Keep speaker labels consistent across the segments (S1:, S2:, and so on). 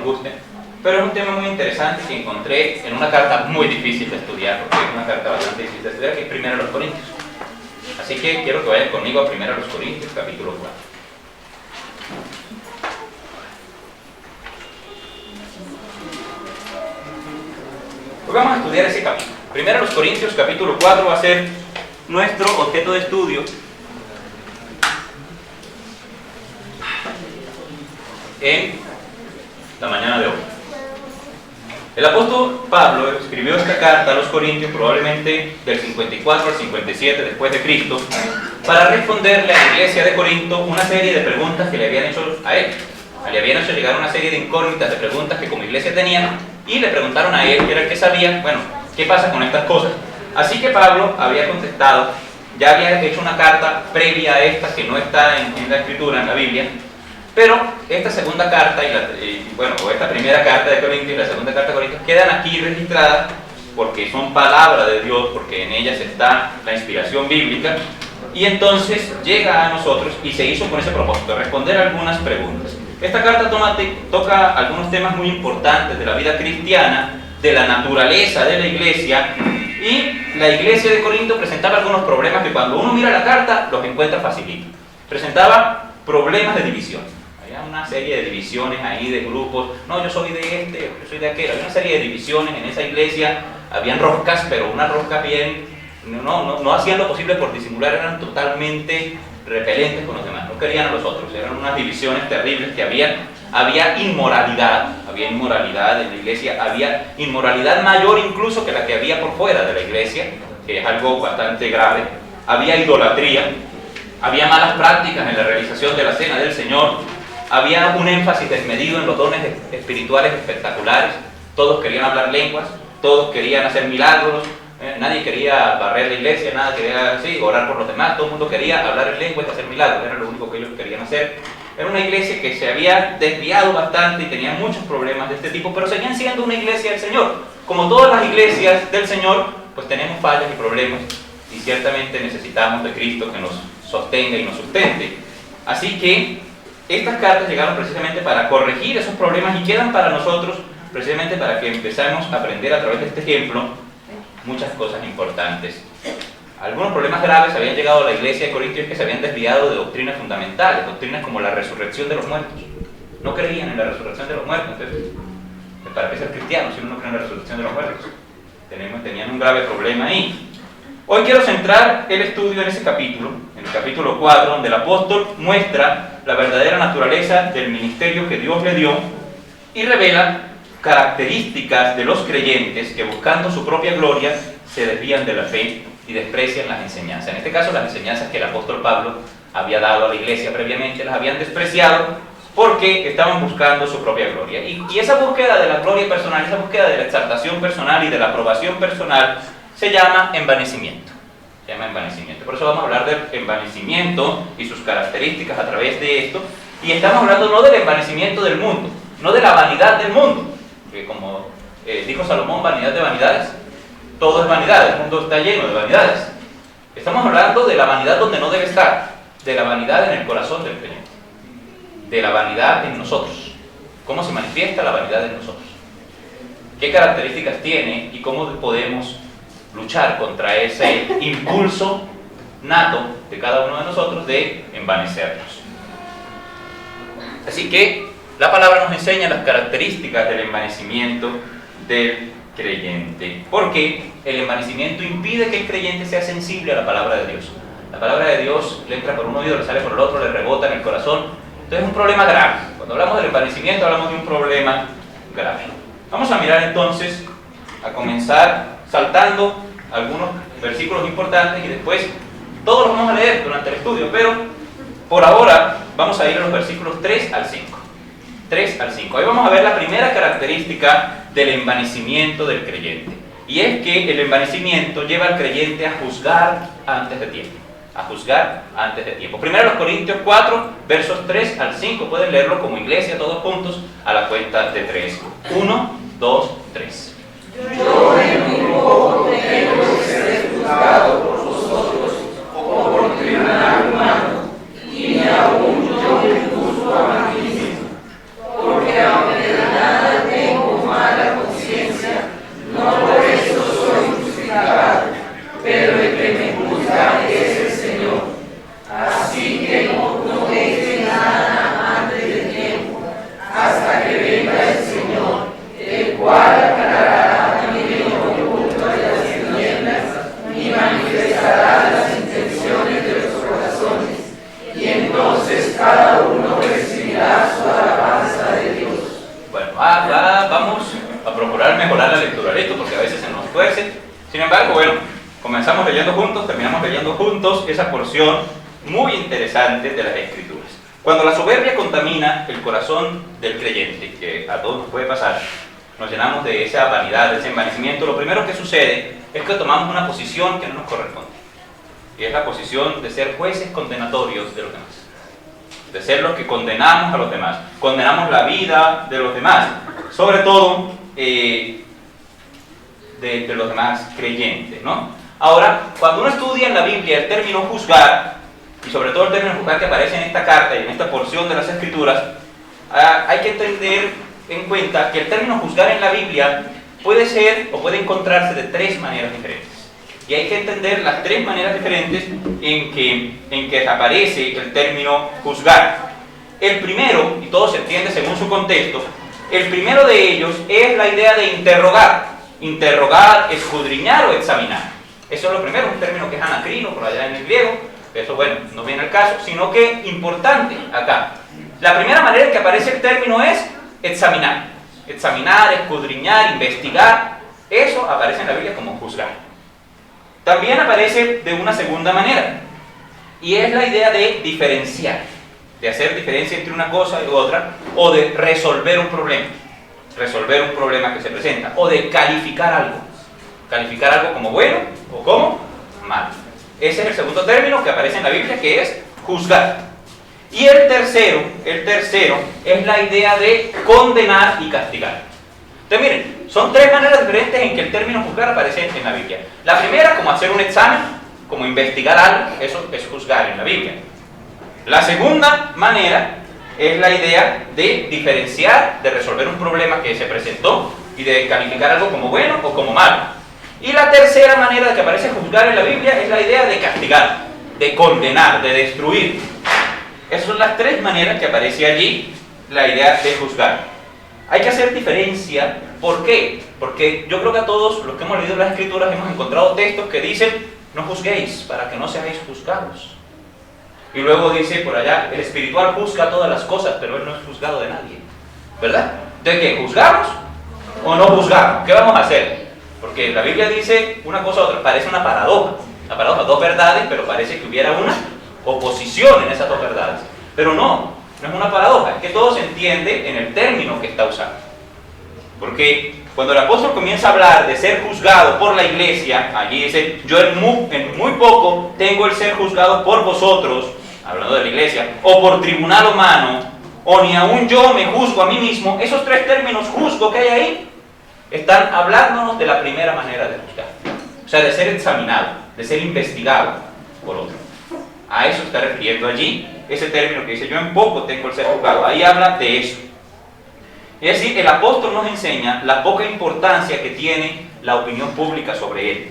S1: guste, pero es un tema muy interesante que encontré en una carta muy difícil de estudiar, porque es una carta bastante difícil de estudiar, que es Primera a los Corintios. Así que quiero que vayan conmigo a Primera a los Corintios, capítulo 4. Hoy vamos a estudiar ese capítulo. Primera a los Corintios, capítulo 4, va a ser nuestro objeto de estudio en la mañana de hoy. El apóstol Pablo escribió esta carta a los Corintios probablemente del 54 al 57 después de Cristo para responderle a la iglesia de Corinto una serie de preguntas que le habían hecho a él. Le habían hecho llegar una serie de incógnitas, de preguntas que como iglesia tenían, y le preguntaron a él, que era el que sabía, bueno, ¿qué pasa con estas cosas? Así que Pablo había contestado, ya había hecho una carta previa a esta que no está en la escritura, en la Biblia, pero esta segunda carta o esta primera carta de Corintios y la segunda carta de Corintios quedan aquí registradas porque son palabra de Dios, porque en ellas está la inspiración bíblica, y entonces llega a nosotros y se hizo con ese propósito, responder algunas preguntas. Esta carta toca algunos temas muy importantes de la vida cristiana, de la naturaleza de la iglesia, y la iglesia de Corinto presentaba algunos problemas que cuando uno mira la carta los encuentra facilito. Presentaba problemas de división. Había una serie de divisiones ahí, de grupos. No, yo soy de este, yo soy de aquel. Había una serie de divisiones en esa iglesia. Habían roscas, pero unas roscas bien... No hacían lo posible por disimular, eran totalmente repelentes con los demás. No querían a los otros. Eran unas divisiones terribles que había inmoralidad en la iglesia. Había inmoralidad mayor incluso que la que había por fuera de la iglesia, que es algo bastante grave. Había idolatría. Había malas prácticas en la realización de la cena del Señor. Había un énfasis desmedido en los dones espirituales espectaculares. Todos querían hablar lenguas, todos querían hacer milagros, nadie quería barrer la iglesia, nadie quería orar por los demás, todo el mundo quería hablar en lenguas y hacer milagros, era lo único que ellos querían hacer. Era una iglesia que se había desviado bastante y tenía muchos problemas de este tipo, pero seguían siendo una iglesia del Señor. Como todas las iglesias del Señor, pues tenemos fallas y problemas, y ciertamente necesitamos de Cristo que nos sostenga y nos sustente. Así que estas cartas llegaron precisamente para corregir esos problemas y quedan para nosotros precisamente para que empezamos a aprender a través de este ejemplo muchas cosas importantes. Algunos problemas graves habían llegado a la iglesia de Corintios que se habían desviado de doctrinas fundamentales, doctrinas como la resurrección de los muertos. No creían en la resurrección de los muertos, entonces, ¿para qué ser cristiano si uno no cree en la resurrección de los muertos? Tenían un grave problema ahí. Hoy quiero centrar el estudio en ese capítulo, en el capítulo 4, donde el apóstol muestra la verdadera naturaleza del ministerio que Dios le dio y revela características de los creyentes que buscando su propia gloria se desvían de la fe y desprecian las enseñanzas. En este caso, las enseñanzas que el apóstol Pablo había dado a la iglesia previamente las habían despreciado porque estaban buscando su propia gloria. Y esa búsqueda de la gloria personal, esa búsqueda de la exaltación personal y de la aprobación personal se llama envanecimiento. Por eso vamos a hablar del envanecimiento y sus características a través de esto. Y estamos hablando no del envanecimiento del mundo, no de la vanidad del mundo, que como dijo Salomón, vanidad de vanidades, todo es vanidad, el mundo está lleno de vanidades. Estamos hablando de la vanidad donde no debe estar, de la vanidad en el corazón del creyente, de la vanidad en nosotros. ¿Cómo se manifiesta la vanidad en nosotros? ¿Qué características tiene y cómo podemos luchar contra ese impulso nato de cada uno de nosotros de envanecernos? Así que la palabra nos enseña las características del envanecimiento del creyente, porque el envanecimiento impide que el creyente sea sensible a la palabra de Dios. La palabra de Dios le entra por un oído, le sale por el otro, le rebota en el corazón. Entonces es un problema grave. Cuando hablamos del envanecimiento hablamos de un problema grave. Vamos a mirar entonces, a comenzar saltando algunos versículos importantes y después todos los vamos a leer durante el estudio, pero por ahora vamos a ir a los versículos 3 al 5. 3 al 5. Ahí vamos a ver la primera característica del envanecimiento del creyente. Y es que el envanecimiento lleva al creyente a juzgar antes de tiempo. A juzgar antes de tiempo. Primero los Corintios 4, versos 3 al 5. Pueden leerlo como iglesia todos juntos a la cuenta de 3. 1, 2, 3.
S2: Yo en mi poco tengo que ser juzgado por vosotros o por tribunal humano, y ni aún yo me juzgo a mí mismo, porque aunque de nada
S1: vamos a procurar mejorar la lectura, ¿listo? Porque a veces se nos tuerce. Sin embargo, bueno, comenzamos leyendo juntos, terminamos leyendo juntos esa porción muy interesante de las Escrituras. Cuando la soberbia contamina el corazón del creyente, que a todos nos puede pasar, nos llenamos de esa vanidad, de ese envanecimiento, lo primero que sucede es que tomamos una posición que no nos corresponde. Y es la posición de ser jueces condenatorios de los demás. De ser los que condenamos a los demás. Condenamos la vida de los demás. Sobre todo de los demás creyentes, ¿no? Ahora, cuando uno estudia en la Biblia el término juzgar, y sobre todo el término juzgar que aparece en esta carta y en esta porción de las Escrituras, hay que tener en cuenta que el término juzgar en la Biblia puede ser o puede encontrarse de tres maneras diferentes. Y hay que entender las tres maneras diferentes en que aparece el término juzgar. El primero, y todo se entiende según su contexto, el primero de ellos es la idea de interrogar. Interrogar, escudriñar o examinar. Eso es lo primero, un término que es anacrino por allá en el griego. Eso, bueno, no viene al caso, sino que importante acá. La primera manera en que aparece el término es examinar. Examinar, escudriñar, investigar. Eso aparece en la Biblia como juzgar. También aparece de una segunda manera, y es la idea de diferenciar, de hacer diferencia entre una cosa y otra, o de resolver un problema que se presenta, o de calificar algo como bueno o como malo. Ese es el segundo término que aparece en la Biblia, que es juzgar. Y el tercero es la idea de condenar y castigar. Entonces miren, son tres maneras diferentes en que el término juzgar aparece en la Biblia. La primera, como hacer un examen, como investigar algo, eso es juzgar en la Biblia. La segunda manera es la idea de diferenciar, de resolver un problema que se presentó y de calificar algo como bueno o como malo. Y la tercera manera de que aparece juzgar en la Biblia es la idea de castigar, de condenar, de destruir. Esas son las tres maneras que aparece allí la idea de juzgar. Hay que hacer diferencia. ¿Por qué? Porque yo creo que a todos los que hemos leído las Escrituras hemos encontrado textos que dicen: no juzguéis para que no seáis juzgados. Y luego dice por allá: el espiritual juzga todas las cosas, pero él no es juzgado de nadie. ¿Verdad? ¿De qué? ¿Juzgamos o no juzgamos? ¿Qué vamos a hacer? Porque la Biblia dice una cosa u otra, parece una paradoja. Una paradoja, dos verdades, pero parece que hubiera una oposición en esas dos verdades. Pero no es una paradoja, es que todo se entiende en el término que está usando. Porque cuando el apóstol comienza a hablar de ser juzgado por la iglesia, allí dice: yo en muy poco tengo el ser juzgado por vosotros, hablando de la iglesia, o por tribunal humano, o ni aún yo me juzgo a mí mismo. Esos tres términos, juzgo, que hay ahí, están hablándonos de la primera manera de juzgar. O sea, de ser examinado, de ser investigado por otro. A eso está refiriendo allí ese término que dice: yo en poco tengo el ser juzgado. Ahí habla de eso. Es decir, el apóstol nos enseña la poca importancia que tiene la opinión pública sobre él.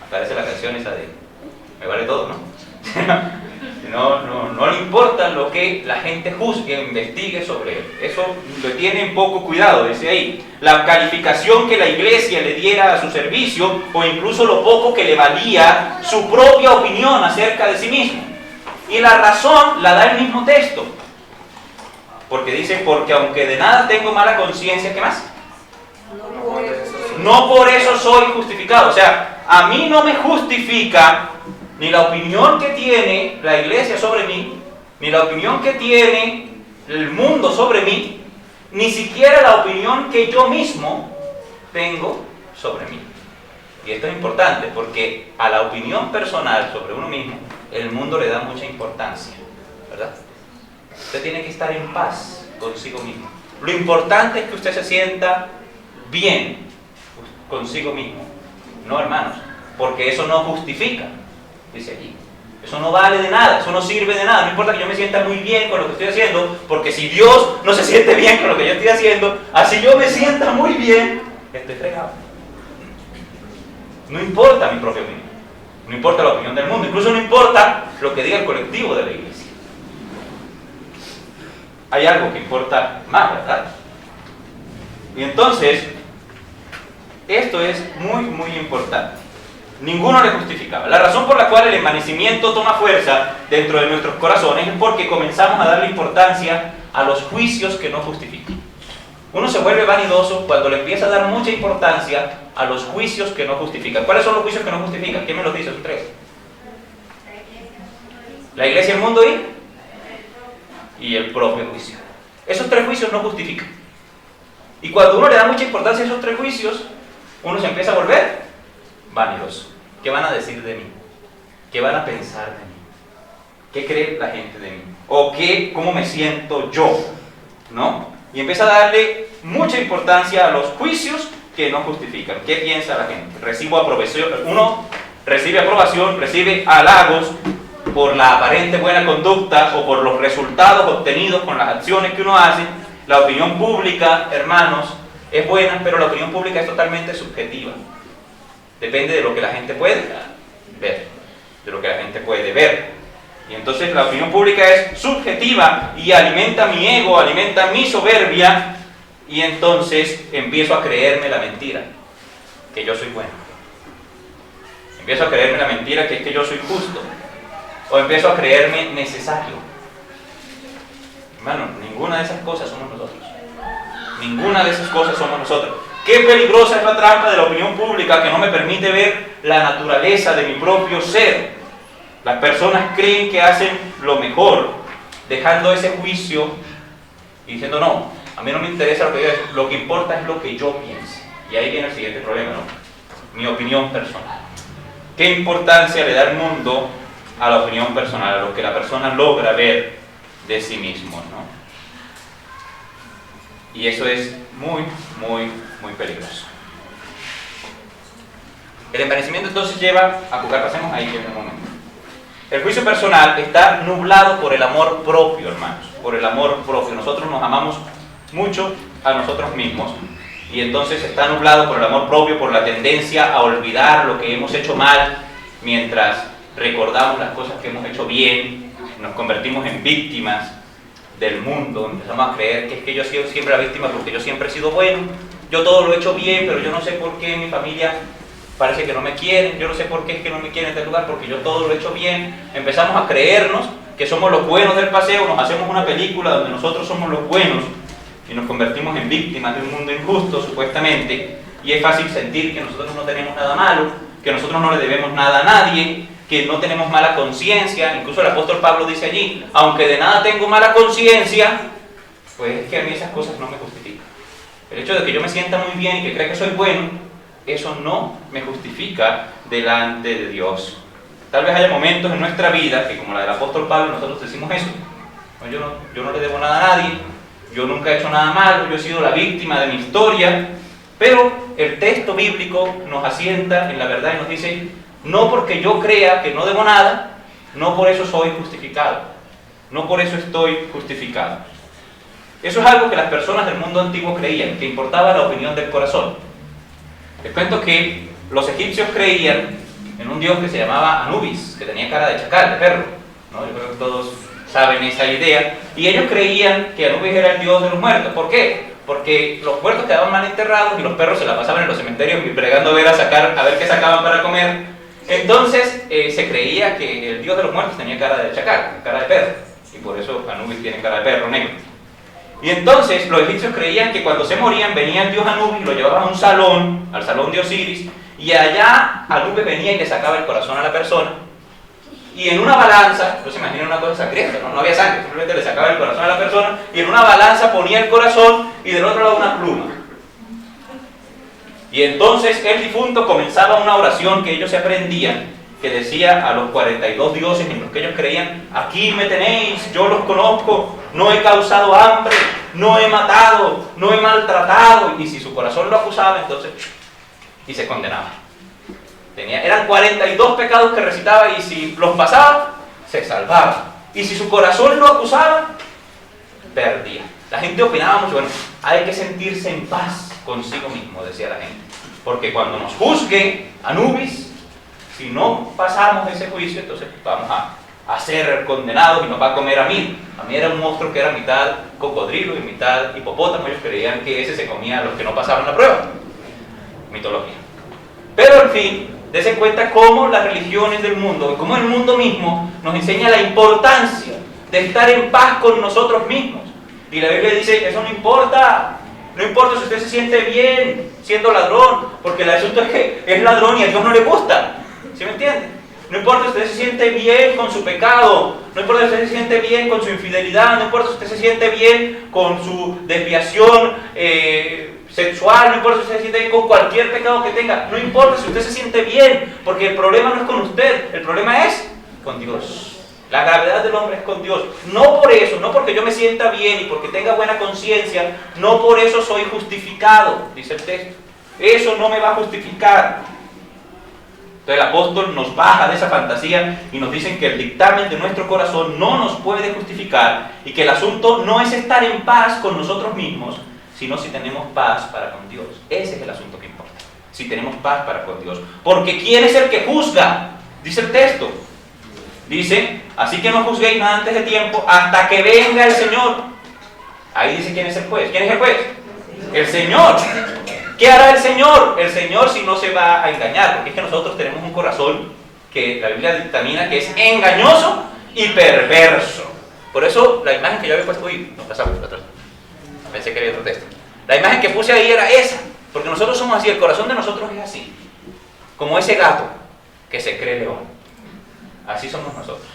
S1: Aparece la canción esa de me vale todo, ¿no? No le importa lo que la gente juzgue o investigue sobre él. Eso lo tiene en poco cuidado, dice ahí. La calificación que la iglesia le diera a su servicio, o incluso lo poco que le valía su propia opinión acerca de sí mismo. Y la razón la da el mismo texto. Porque dice: porque aunque de nada tengo mala conciencia, ¿qué más? No por eso soy justificado. O sea, a mí no me justifica ni la opinión que tiene la iglesia sobre mí, ni la opinión que tiene el mundo sobre mí, ni siquiera la opinión que yo mismo tengo sobre mí. Y esto es importante porque a la opinión personal sobre uno mismo, el mundo le da mucha importancia, ¿verdad? Usted tiene que estar en paz consigo mismo. Lo importante es que usted se sienta bien consigo mismo. No, hermanos, porque eso no justifica, dice allí. Eso no vale de nada, eso no sirve de nada. No importa que yo me sienta muy bien con lo que estoy haciendo, porque si Dios no se siente bien con lo que yo estoy haciendo, así yo me sienta muy bien, estoy fregado. No importa mi propia opinión, no importa la opinión del mundo, incluso no importa lo que diga el colectivo de la iglesia. Hay algo que importa más, ¿verdad? Y entonces, esto es muy, muy importante. Ninguno le justificaba. La razón por la cual el envanecimiento toma fuerza dentro de nuestros corazones es porque comenzamos a darle importancia a los juicios que no justifican. Uno se vuelve vanidoso cuando le empieza a dar mucha importancia a los juicios que no justifican. ¿Cuáles son los juicios que no justifican? ¿Quién me los dice? Son tres. La iglesia, el mundo y el propio juicio. Esos tres juicios no justifican. Y cuando uno le da mucha importancia a esos tres juicios, uno se empieza a volver vanidoso. ¿Qué van a decir de mí? ¿Qué van a pensar de mí? ¿Qué cree la gente de mí? ¿O cómo me siento yo? ¿No? Y empieza a darle mucha importancia a los juicios que no justifican. ¿Qué piensa la gente? Recibo aprobación. Uno recibe aprobación, recibe halagos por la aparente buena conducta o por los resultados obtenidos con las acciones que uno hace. La opinión pública, hermanos, es buena, pero la opinión pública es totalmente subjetiva. Depende de lo que la gente puede ver, de lo que la gente puede ver. Y entonces la opinión pública es subjetiva y alimenta mi ego, alimenta mi soberbia, y entonces empiezo a creerme la mentira, que yo soy bueno. Empiezo a creerme la mentira que es que yo soy justo. O empiezo a creerme necesario. Hermano, ninguna de esas cosas somos nosotros. Ninguna de esas cosas somos nosotros. Qué peligrosa es la trampa de la opinión pública que no me permite ver la naturaleza de mi propio ser. Las personas creen que hacen lo mejor, dejando ese juicio y diciendo, no, a mí no me interesa lo que digas, lo que importa es lo que yo piense. Y ahí viene el siguiente problema, ¿no? Mi opinión personal. ¿Qué importancia le da el mundo a la opinión personal, a lo que la persona logra ver de sí mismo, ¿no? Y eso es muy, muy, muy peligroso. El envanecimiento entonces lleva a jugar, pasemos ahí en un momento. El juicio personal está nublado por el amor propio, hermanos, por el amor propio. Nosotros nos amamos mucho a nosotros mismos y entonces está nublado por el amor propio, por la tendencia a olvidar lo que hemos hecho mal mientras recordamos las cosas que hemos hecho bien. Nos convertimos en víctimas del mundo, empezamos a creer que es que yo he sido siempre la víctima porque yo siempre he sido bueno, yo todo lo he hecho bien, pero yo no sé por qué mi familia parece que no me quieren, yo no sé por qué es que no me quieren en este lugar, porque yo todo lo he hecho bien. Empezamos a creernos que somos los buenos del paseo, nos hacemos una película donde nosotros somos los buenos y nos convertimos en víctimas de un mundo injusto, supuestamente, y es fácil sentir que nosotros no tenemos nada malo, que nosotros no le debemos nada a nadie, que no tenemos mala conciencia. Incluso el apóstol Pablo dice allí, aunque de nada tengo mala conciencia, pues es que a mí esas cosas no me justifican. El hecho de que yo me sienta muy bien y que crea que soy bueno, eso no me justifica delante de Dios. Tal vez haya momentos en nuestra vida que, como la del apóstol Pablo, nosotros decimos eso. No, yo no le debo nada a nadie, yo nunca he hecho nada malo, yo he sido la víctima de mi historia, pero el texto bíblico nos asienta en la verdad y nos dice, no porque yo crea que no debo nada, no por eso soy justificado, no por eso estoy justificado. Eso es algo que las personas del mundo antiguo creían, que importaba la opinión del corazón. Les cuento que los egipcios creían en un dios que se llamaba Anubis, que tenía cara de chacal, de perro, ¿no? Yo creo que todos saben esa idea. Y ellos creían que Anubis era el dios de los muertos. ¿Por qué? Porque los muertos quedaban mal enterrados y los perros se la pasaban en los cementerios bregando a ver qué sacaban para comer. Entonces se creía que el dios de los muertos tenía cara de chacal, cara de perro, y por eso Anubis tiene cara de perro negro. Y entonces los egipcios creían que cuando se morían venía el dios Anubis, lo llevaban a un salón, al salón de Osiris, y allá Anubis venía y le sacaba el corazón a la persona, y en una balanza, no se imaginen una cosa sangrienta, no había sangre, simplemente le sacaba el corazón a la persona, y en una balanza ponía el corazón y del otro lado una pluma. Y entonces el difunto comenzaba una oración que ellos se aprendían, que decía a los 42 dioses en los que ellos creían, aquí me tenéis, yo los conozco, no he causado hambre, no he matado, no he maltratado. Y si su corazón lo acusaba, entonces, y se condenaba. Eran 42 pecados que recitaba y si los pasaba, se salvaba. Y si su corazón lo acusaba, perdía. La gente opinaba mucho, bueno, hay que sentirse en paz consigo mismo, decía la gente. Porque cuando nos juzgue Anubis, si no pasamos ese juicio, entonces vamos a ser condenados y nos va a comer a mí. A mí era un monstruo que era mitad cocodrilo y mitad hipopótamo. Ellos creían que ese se comía a los que no pasaban la prueba. Mitología. Pero en fin, dense cuenta cómo las religiones del mundo, y cómo el mundo mismo nos enseña la importancia de estar en paz con nosotros mismos. Y la Biblia dice, eso no importa, No importa si usted se siente bien siendo ladrón, porque el asunto es que es ladrón y a Dios no le gusta. ¿Sí me entiende? No importa si usted se siente bien con su pecado, no importa si usted se siente bien con su infidelidad, no importa si usted se siente bien con su desviación sexual, no importa si usted se siente bien con cualquier pecado que tenga, no importa si usted se siente bien, porque el problema no es con usted, el problema es con Dios. La gravedad del hombre es con Dios. No por eso, no porque yo me sienta bien y porque tenga buena conciencia, no por eso soy justificado, dice el texto. Eso no me va a justificar. Entonces el apóstol nos baja de esa fantasía y nos dice que el dictamen de nuestro corazón no nos puede justificar y que el asunto no es estar en paz con nosotros mismos, sino si tenemos paz para con Dios. Ese es el asunto que importa. Si tenemos paz para con Dios. Porque ¿quién es el que juzga? Dice el texto. Dice, así que no juzguéis nada antes de tiempo hasta que venga el Señor. Ahí dice quién es el juez. ¿Quién es el juez? El Señor. ¿Qué hará el Señor? El Señor si no se va a engañar, porque es que nosotros tenemos un corazón que la Biblia dictamina que es engañoso y perverso. Por eso la imagen que yo había puesto hoy, no pasamos para atrás. Pensé que había otro texto. La imagen que puse ahí era esa, porque nosotros somos así, el corazón de nosotros es así, como ese gato que se cree león. Así somos nosotros.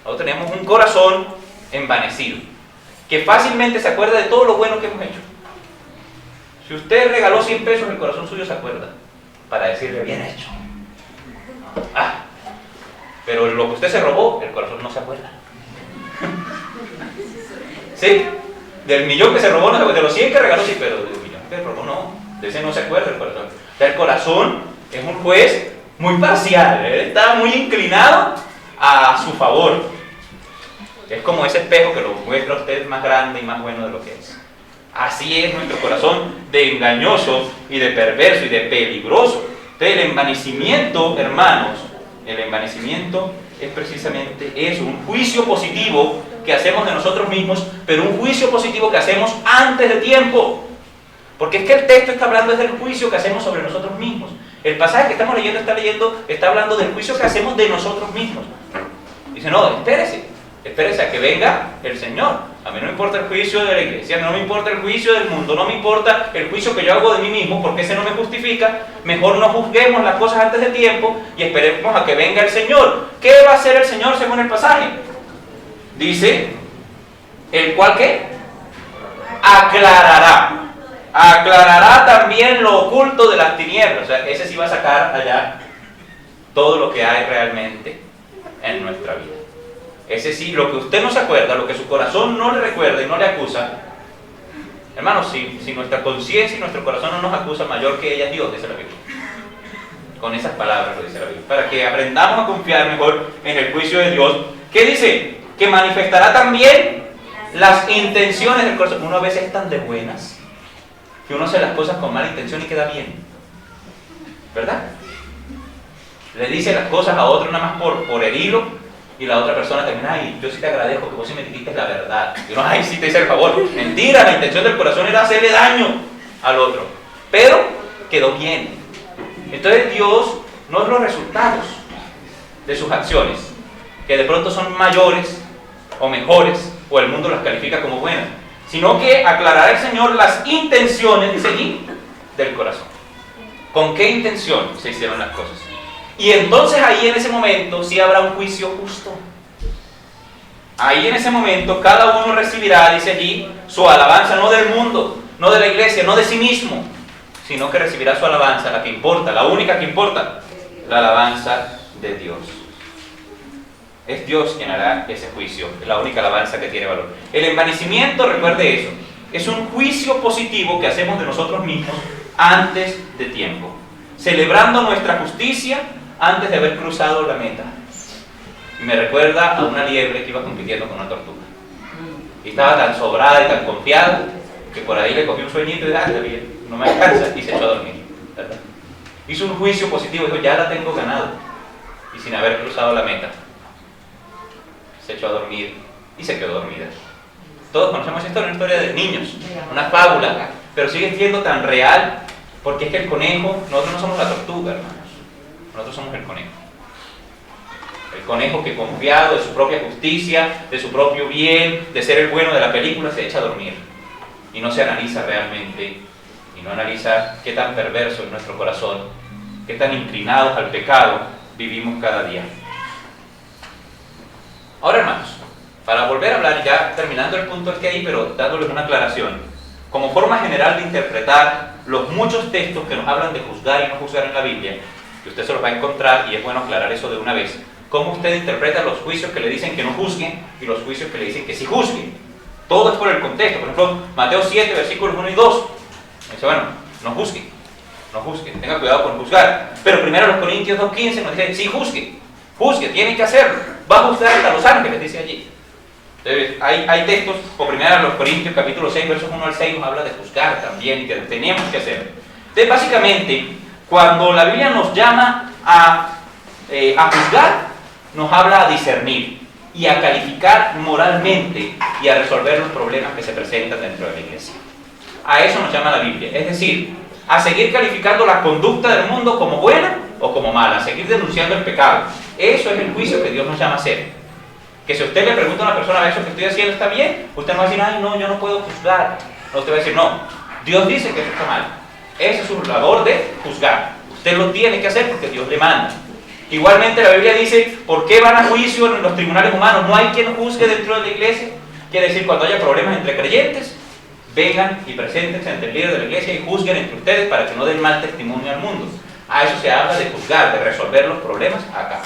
S1: Nosotros tenemos un corazón envanecido, que fácilmente se acuerda de todo lo bueno que hemos hecho. Si usted regaló 100 pesos, el corazón suyo se acuerda para decirle bien hecho. Pero lo que usted se robó, el corazón no se acuerda. ¿Sí? Del millón que se robó, no se acuerda. De los 100 que regaló, sí, pero del millón que robó, no. De ese no se acuerda el corazón. O sea, el corazón es un juez muy parcial. Él está muy inclinado a su favor. Es como ese espejo que lo muestra a usted más grande y más bueno de lo que es. Así es nuestro corazón de engañoso y de perverso y de peligroso. Entonces el envanecimiento, hermanos, el envanecimiento es precisamente eso, un juicio positivo que hacemos de nosotros mismos, pero un juicio positivo que hacemos antes de tiempo. Porque es que el texto está hablando del juicio que hacemos sobre nosotros mismos. El pasaje que estamos leyendo está hablando del juicio que hacemos de nosotros mismos. Dice, no, espérese a que venga el Señor. A mí no me importa el juicio de la iglesia, no me importa el juicio del mundo, no me importa el juicio que yo hago de mí mismo, porque ese no me justifica. Mejor no juzguemos las cosas antes de tiempo y esperemos a que venga el Señor. ¿Qué va a hacer el Señor según el pasaje? Dice, el cual ¿qué? Aclarará. Aclarará también lo oculto de las tinieblas. O sea, ese sí va a sacar allá todo lo que hay realmente en nuestra vida. Ese sí, lo que usted no se acuerda, lo que su corazón no le recuerda y no le acusa. Hermanos, si nuestra conciencia y nuestro corazón no nos acusa, mayor que ella es Dios, dice la Biblia. Con esas palabras lo dice la Biblia. Para que aprendamos a confiar mejor en el juicio de Dios. ¿Qué dice? Que manifestará también las intenciones del corazón. Uno a veces es tan de buenas que uno hace las cosas con mala intención y queda bien. ¿Verdad? Le dice las cosas a otro nada más por herirlo. Y la otra persona termina, ay, yo sí te agradezco que vos sí me dijiste la verdad. Y uno, ay, sí te hice el favor. Mentira, la intención del corazón era hacerle daño al otro. Pero quedó bien. Entonces Dios no es los resultados de sus acciones, que de pronto son mayores o mejores, o el mundo las califica como buenas, sino que aclarará el Señor las intenciones, dice allí, del corazón. ¿Con qué intención se hicieron las cosas? Y entonces ahí en ese momento sí habrá un juicio justo. Ahí en ese momento cada uno recibirá, dice allí, su alabanza, no del mundo, no de la iglesia, no de sí mismo, sino que recibirá su alabanza, la que importa, la única que importa, la alabanza de Dios. Es Dios quien hará ese juicio, la única alabanza que tiene valor. El envanecimiento, recuerde eso, es un juicio positivo que hacemos de nosotros mismos antes de tiempo, celebrando nuestra justicia antes de haber cruzado la meta. Y me recuerda a una liebre que iba compitiendo con una tortuga. Y estaba tan sobrada y tan confiada que por ahí le cogió un sueñito y dijo, está bien, no me alcanza, y se echó a dormir. ¿Verdad? Hizo un juicio positivo, dijo, ya la tengo ganada. Y sin haber cruzado la meta, se echó a dormir y se quedó dormida. Todos conocemos esa historia, una historia de niños, una fábula, pero sigue siendo tan real, porque es que el conejo, nosotros no somos la tortuga, hermanos. Nosotros somos el conejo. El conejo que confiado de su propia justicia, de su propio bien, de ser el bueno de la película, se echa a dormir. y no se analiza realmente, y no analiza qué tan perverso es nuestro corazón, qué tan inclinados al pecado vivimos cada día. Ahora, hermanos, para volver a hablar, ya terminando el punto este ahí, pero dándoles una aclaración, como forma general de interpretar los muchos textos que nos hablan de juzgar y no juzgar en la Biblia, que usted se los va a encontrar, y es bueno aclarar eso de una vez, cómo usted interpreta los juicios que le dicen que no juzguen y los juicios que le dicen que sí juzguen. Todo es por el contexto. Por ejemplo, Mateo 7, versículos 1 y 2. Dice, bueno, no juzguen, no juzguen, tenga cuidado con juzgar. Pero primero los Corintios 2:15 nos dice, sí juzgue, tiene que hacerlo. Va a juzgar hasta los ángeles, dice allí. Entonces, hay textos, o primero los Corintios capítulo 6, versos 1 al 6, nos habla de juzgar también y que tenemos que hacerlo. Entonces, básicamente, cuando la Biblia nos llama a juzgar, nos habla a discernir y a calificar moralmente y a resolver los problemas que se presentan dentro de la iglesia. A eso nos llama la Biblia, es decir, a seguir calificando la conducta del mundo como buena o como mala, a seguir denunciando el pecado. Eso es el juicio que Dios nos llama a hacer. Que si usted le pregunta a una persona, ¿eso que estoy haciendo está bien? Usted no va a decir, ay, no, yo no puedo juzgar. No, usted va a decir, no, Dios dice que eso está mal. Esa es su labor de juzgar. Usted lo tiene que hacer porque Dios le manda. Igualmente la Biblia dice, ¿por qué van a juicio en los tribunales humanos? No hay quien juzgue dentro de la iglesia. Quiere decir, cuando haya problemas entre creyentes, vengan y preséntense ante el líder de la iglesia y juzguen entre ustedes para que no den mal testimonio al mundo. A eso se habla de juzgar, de resolver los problemas acá.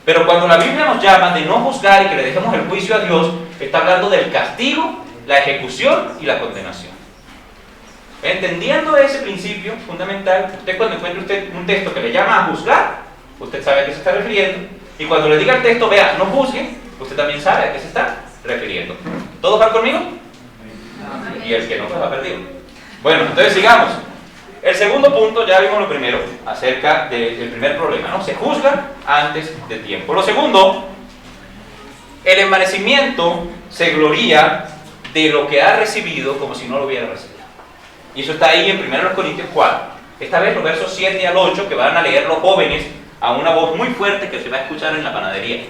S1: Pero cuando la Biblia nos llama de no juzgar y que le dejemos el juicio a Dios, está hablando del castigo, la ejecución y la condenación. Entendiendo ese principio fundamental, usted cuando encuentre usted un texto que le llama a juzgar, usted sabe a qué se está refiriendo. Y cuando le diga el texto, vea, no juzgue, usted también sabe a qué se está refiriendo. ¿Todos van conmigo? Y el que no, pues va perdido. Bueno, entonces sigamos. El segundo punto, ya vimos lo primero, acerca del primer problema, ¿no? Se juzga antes de tiempo. Lo segundo, el envanecimiento se gloría de lo que ha recibido como si no lo hubiera recibido. Y eso está ahí en 1 Corintios 4. Esta vez los versos 7 al 8 que van a leer los jóvenes a una voz muy fuerte que se va a escuchar en la panadería.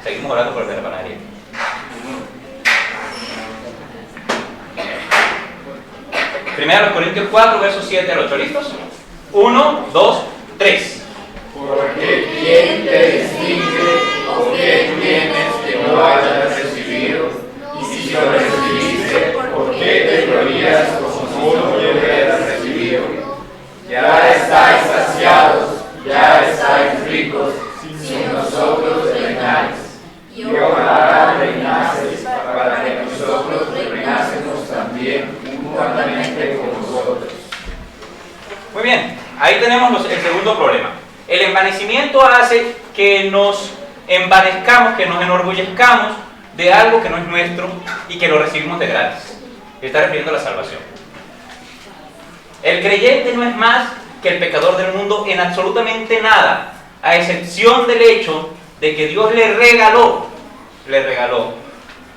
S1: Seguimos orando por el de la panadería. 1 Corintios 4, versos 7 al 8. ¿Listos? 1, 2, 3.
S2: Porque ¿quién te distingue o quién tienes que no hayas recibido? Y si lo recibiste, ¿por qué te glorías como si no lo hubieras recibido? Ya estáis saciados, ya estáis ricos, sin nosotros reináis. Y ojalá reinases para que nosotros reinásemos también juntamente con vosotros.
S1: Muy bien, ahí tenemos el segundo problema. El envanecimiento hace que nos envanezcamos, que nos enorgullezcamos de algo que no es nuestro y que lo recibimos de gratis. Está refiriendo a la salvación. El creyente no es más que el pecador del mundo en absolutamente nada, a excepción del hecho de que Dios le regaló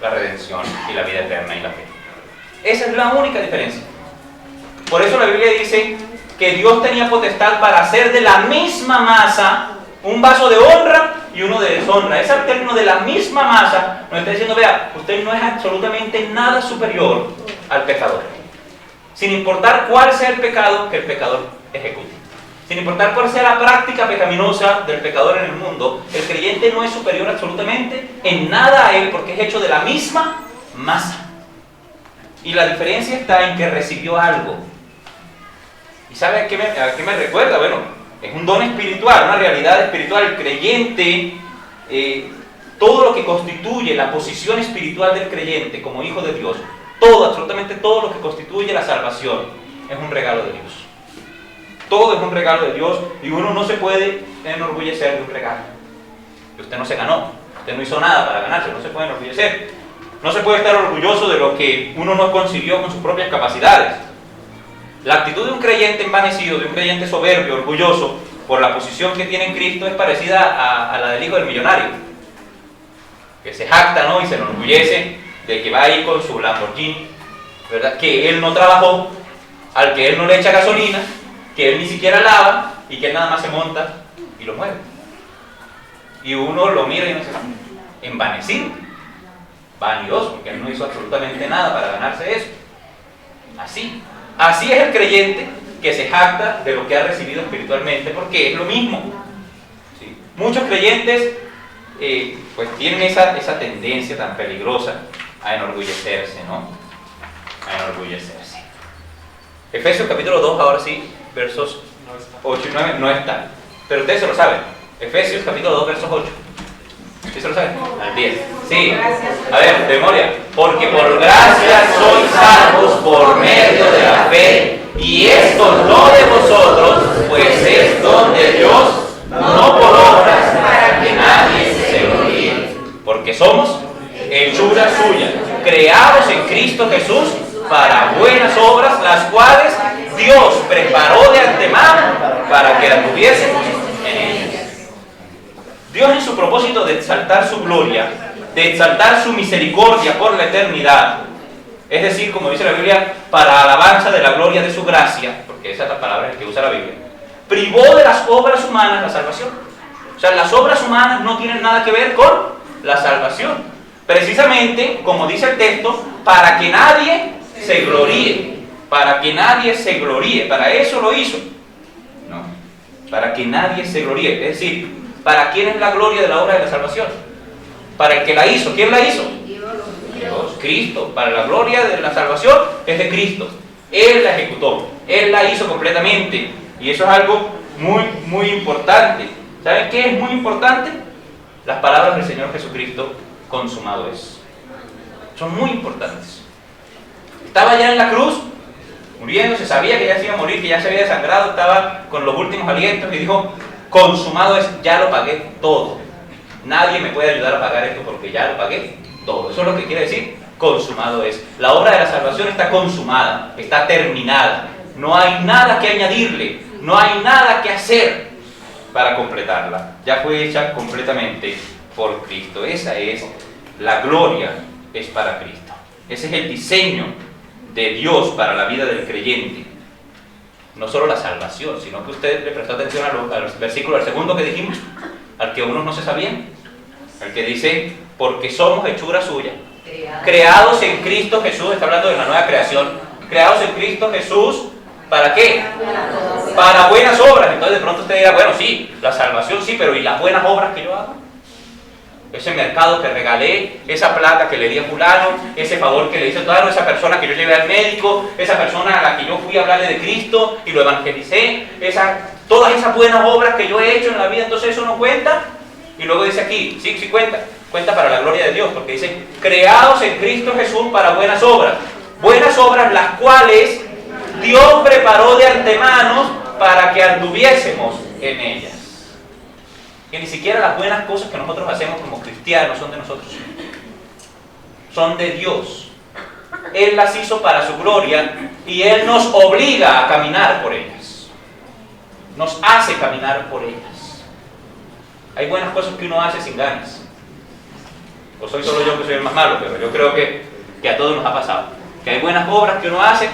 S1: la redención y la vida eterna y la fe. Esa es la única diferencia. Por eso la Biblia dice que Dios tenía potestad para hacer de la misma masa un vaso de honra y uno de deshonra. Ese término de la misma masa nos está diciendo, vea, usted no es absolutamente nada superior al pecador. Sin importar cuál sea el pecado que el pecador ejecute. Sin importar cuál sea la práctica pecaminosa del pecador en el mundo, el creyente no es superior absolutamente en nada a él porque es hecho de la misma masa. Y la diferencia está en que recibió algo. ¿Y sabe a qué me recuerda? Bueno, es un don espiritual, una realidad espiritual. El creyente, todo lo que constituye la posición espiritual del creyente como hijo de Dios, todo, absolutamente todo lo que constituye la salvación, es un regalo de Dios. Todo es un regalo de Dios y uno no se puede enorgullecer de un regalo. Usted no se ganó, usted no hizo nada para ganarse, no se puede enorgullecer. No se puede estar orgulloso de lo que uno no consiguió con sus propias capacidades. La actitud de un creyente envanecido, de un creyente soberbio, orgulloso, por la posición que tiene en Cristo, es parecida a la del hijo del millonario, que se jacta, ¿no? Y se enorgullece de que va ahí con su Lamborghini, ¿verdad? Que él no trabajó, al que él no le echa gasolina, que él ni siquiera lava y que él nada más se monta y lo mueve. Y uno lo mira y no se envanecido, vanidoso, porque él no hizo absolutamente nada para ganarse eso. Así. Así es el creyente que se jacta de lo que ha recibido espiritualmente, porque es lo mismo. ¿Sí? Muchos creyentes pues tienen esa tendencia tan peligrosa a enorgullecerse, ¿no? A enorgullecerse. Efesios capítulo 2, ahora sí, versos 8 y 9, no está. Pero ustedes se lo saben. Efesios capítulo 2, versos 8. ¿Sí se lo saben? Al 10. Sí. A ver, de memoria. Porque por gracia sois salvos por medio de la fe, y esto no de vosotros, pues es don de Dios, no por obras, para que nadie se gloríe. Porque somos hechura suya, creados en Cristo Jesús para buenas obras, las cuales Dios preparó de antemano para que las tuviésemos en ellas. Dios, en su propósito de exaltar su gloria, de exaltar su misericordia por la eternidad, es decir, como dice la Biblia, para alabanza de la gloria de su gracia, porque esa es la palabra que usa la Biblia, privó de las obras humanas la salvación. O sea, las obras humanas no tienen nada que ver con la salvación. Precisamente, como dice el texto, para que nadie se gloríe. Para que nadie se gloríe. Para eso lo hizo. ¿No? Para que nadie se gloríe. Es decir, ¿para quién es la gloria de la obra de la salvación? Para el que la hizo. ¿Quién la hizo? Dios, Cristo. Para la gloria de la salvación es de Cristo. Él la ejecutó. Él la hizo completamente. Y eso es algo muy, muy importante. ¿Saben qué es muy importante? Las palabras del Señor Jesucristo: consumado es. Son muy importantes. Estaba ya en la cruz, muriéndose, sabía que ya se iba a morir, que ya se había desangrado, estaba con los últimos alientos y dijo: consumado es, ya lo pagué todo. Nadie me puede ayudar a pagar esto porque ya lo pagué todo. Eso es lo que quiere decir consumado es. La obra de la salvación está consumada, está terminada. No hay nada que añadirle, no hay nada que hacer para completarla. Ya fue hecha completamente por Cristo. Esa es la gloria, es para Cristo. Ese es el diseño de Dios para la vida del creyente. No solo la salvación, sino que usted le prestó atención al versículo, al segundo que dijimos, al que unos no se sabían, al que dice: porque somos hechura suya, creados en Cristo Jesús. Está hablando de la nueva creación. Creados en Cristo Jesús, ¿para qué? Para buenas obras. Entonces de pronto usted dirá: bueno, sí, la salvación sí, pero ¿y las buenas obras que yo hago? Ese mercado que regalé, esa plata que le di a fulano, ese favor que le hice a fulano, esa persona que yo llevé al médico, esa persona a la que yo fui a hablarle de Cristo y lo evangelicé, todas esas buenas obras que yo he hecho en la vida, entonces eso no cuenta. Y luego dice aquí, sí cuenta, cuenta para la gloria de Dios, porque dice: creados en Cristo Jesús para buenas obras las cuales Dios preparó de antemano para que anduviésemos en ellas. Que ni siquiera las buenas cosas que nosotros hacemos como cristianos son de nosotros, son de Dios. Él las hizo para su gloria y Él nos obliga a caminar por ellas, nos hace caminar por ellas. Hay buenas cosas que uno hace sin ganas, o soy solo yo que soy el más malo, pero yo creo que a todos nos ha pasado, que hay buenas obras que uno hace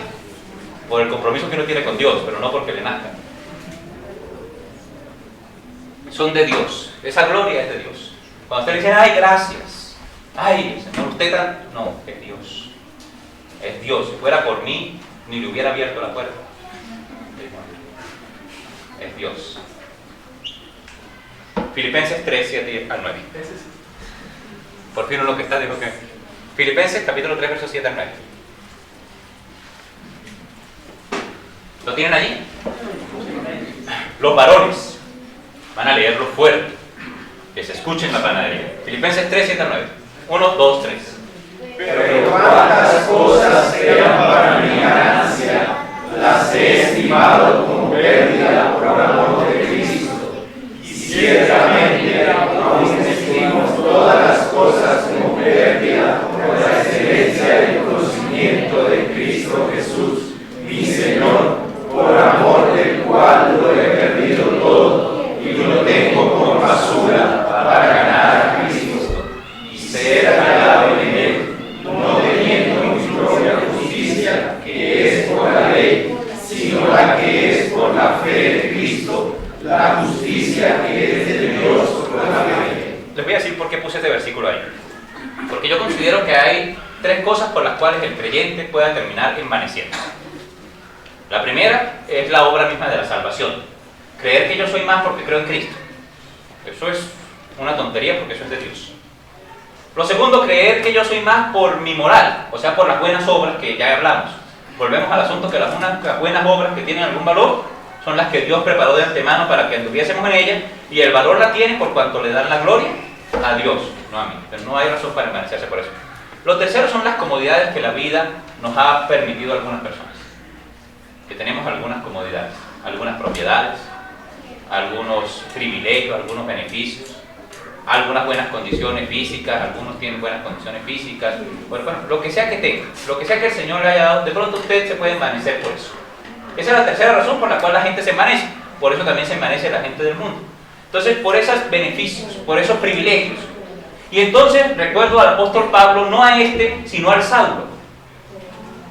S1: por el compromiso que uno tiene con Dios, pero no porque le nazcan. Son de Dios, esa gloria es de Dios. Cuando usted dice: ay, gracias, ay, Señor, usted tan... no, es Dios. Es Dios. Si fuera por mí, ni le hubiera abierto la puerta. Es Dios. Filipenses 3, 7 al 9. Por fin uno que está dijo que... Filipenses capítulo 3, versos 7 al 9. ¿Lo tienen allí? Los varones van a leerlo fuerte, que se escuche en la panadería. Filipenses 3, 7 al 9. 1, 2, 3.
S2: Pero cuántas cosas eran para mi ganancia, las he estimado como pérdida por amor de Cristo. Y ciertamente aún estimo todas las cosas como pérdida por la excelencia del conocimiento de Cristo Jesús, mi Señor, por amor del cual lo he perdido todo y lo tengo como basura para ganar a Cristo y ser hallado en Él, no teniendo mi propia justicia, que es por la ley, sino la que es por la fe de Cristo, la justicia que es de Dios por la fe.
S1: Les voy a decir por qué puse este versículo ahí. Porque yo considero que hay tres cosas por las cuales el creyente pueda terminar envaneciendo. La primera es la obra misma de la salvación. Creer que yo soy más porque creo en Cristo. Eso es una tontería porque eso es de Dios. Lo segundo, creer que yo soy más por mi moral, o sea, por las buenas obras que ya hablamos. Volvemos al asunto que las buenas obras que tienen algún valor son las que Dios preparó de antemano para que anduviésemos en ellas, y el valor la tiene por cuanto le dan la gloria a Dios, no a mí. Pero no hay razón para envanecerse por eso. Lo tercero son las comodidades que la vida nos ha permitido a algunas personas. Que tenemos algunas comodidades, algunas propiedades, algunos privilegios, algunos beneficios, algunas buenas condiciones físicas, algunos tienen buenas condiciones físicas, bueno, lo que sea que tenga, lo que sea que el Señor le haya dado, de pronto usted se puede envanecer por eso. Esa es la tercera razón por la cual la gente se envanece, por eso también se envanece la gente del mundo. Entonces, por esos beneficios, por esos privilegios. Y entonces, recuerdo al apóstol Pablo, no a este, sino al Saulo.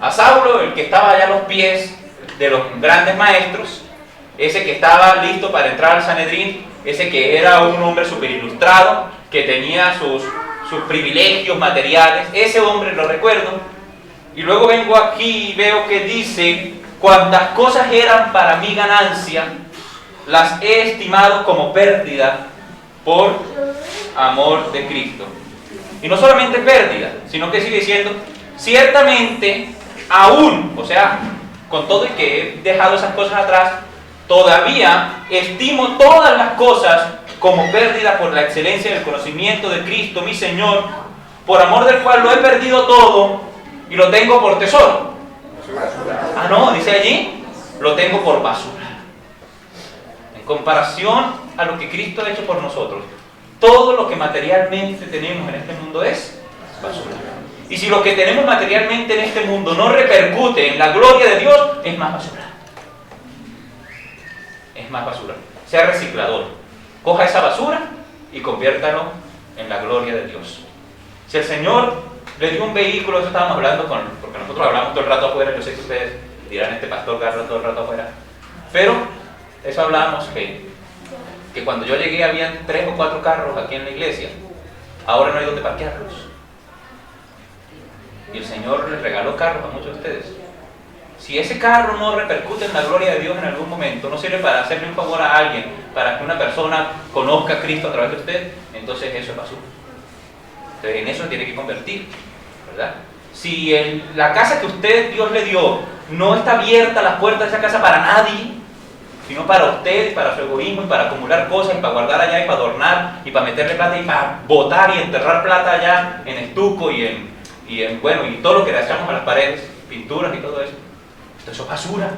S1: A Saulo, el que estaba allá a los pies de los grandes maestros, ese que estaba listo para entrar al Sanedrín, ese que era un hombre súper ilustrado, que tenía sus privilegios materiales, ese hombre lo recuerdo. Y luego vengo aquí y veo que dice: cuantas cosas eran para mi ganancia, las he estimado como pérdida por amor de Cristo. Y no solamente pérdida, sino que sigue diciendo: ciertamente aún, o sea, con todo y que he dejado esas cosas atrás, todavía estimo todas las cosas como pérdida por la excelencia del conocimiento de Cristo, mi Señor, por amor del cual lo he perdido todo y lo tengo por tesoro. Ah, no, dice allí, lo tengo por basura. En comparación a lo que Cristo ha hecho por nosotros, todo lo que materialmente tenemos en este mundo es basura. Y si lo que tenemos materialmente en este mundo no repercute en la gloria de Dios, es más basura. Es más basura. Sea reciclador. Coja esa basura y conviértalo en la gloria de Dios. Si el Señor le dio un vehículo, eso estábamos hablando porque nosotros hablamos todo el rato afuera, yo sé que ustedes dirán: este pastor Garra todo el rato afuera. Pero eso hablábamos que cuando yo llegué habían 3 o 4 carros aquí en la iglesia. Ahora no hay donde parquearlos. Y el Señor les regaló carros a muchos de ustedes. Si ese carro no repercute en la gloria de Dios en algún momento, no sirve para hacerle un favor a alguien, para que una persona conozca a Cristo a través de usted, entonces eso es basura. Entonces en eso tiene que convertir, ¿verdad? Si la casa que Dios le dio, no está abierta las puertas de esa casa para nadie, sino para usted, para su egoísmo, y para acumular cosas, y para guardar allá, y para adornar, y para meterle plata, y para botar y enterrar plata allá en estuco y todo lo que le echamos a las paredes, pinturas y todo eso. Eso es basura.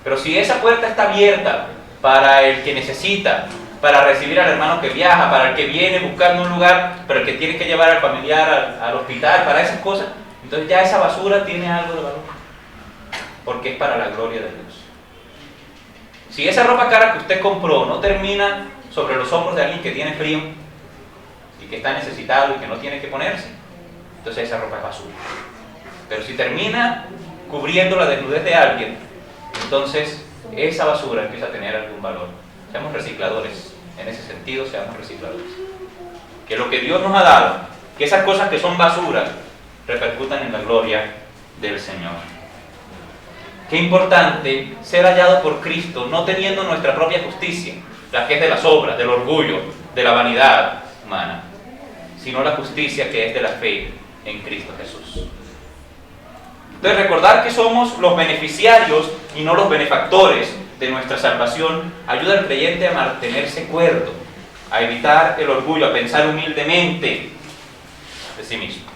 S1: Pero si esa puerta está abierta para el que necesita, para recibir al hermano que viaja, para el que viene buscando un lugar, para el que tiene que llevar al familiar al hospital, para esas cosas, entonces ya esa basura tiene algo de valor, porque es para la gloria de Dios. Si esa ropa cara que usted compró no termina sobre los hombros de alguien que tiene frío y que está necesitado y que no tiene que ponerse, entonces esa ropa es basura. Pero si termina cubriendo la desnudez de alguien, entonces esa basura empieza a tener algún valor. Seamos recicladores, en ese sentido seamos recicladores. Que lo que Dios nos ha dado, que esas cosas que son basura, repercutan en la gloria del Señor. Qué importante ser hallado por Cristo, no teniendo nuestra propia justicia, la que es de las obras, del orgullo, de la vanidad humana, sino la justicia que es de la fe en Cristo Jesús. Entonces, recordar que somos los beneficiarios y no los benefactores de nuestra salvación ayuda al creyente a mantenerse cuerdo, a evitar el orgullo, a pensar humildemente de sí mismos.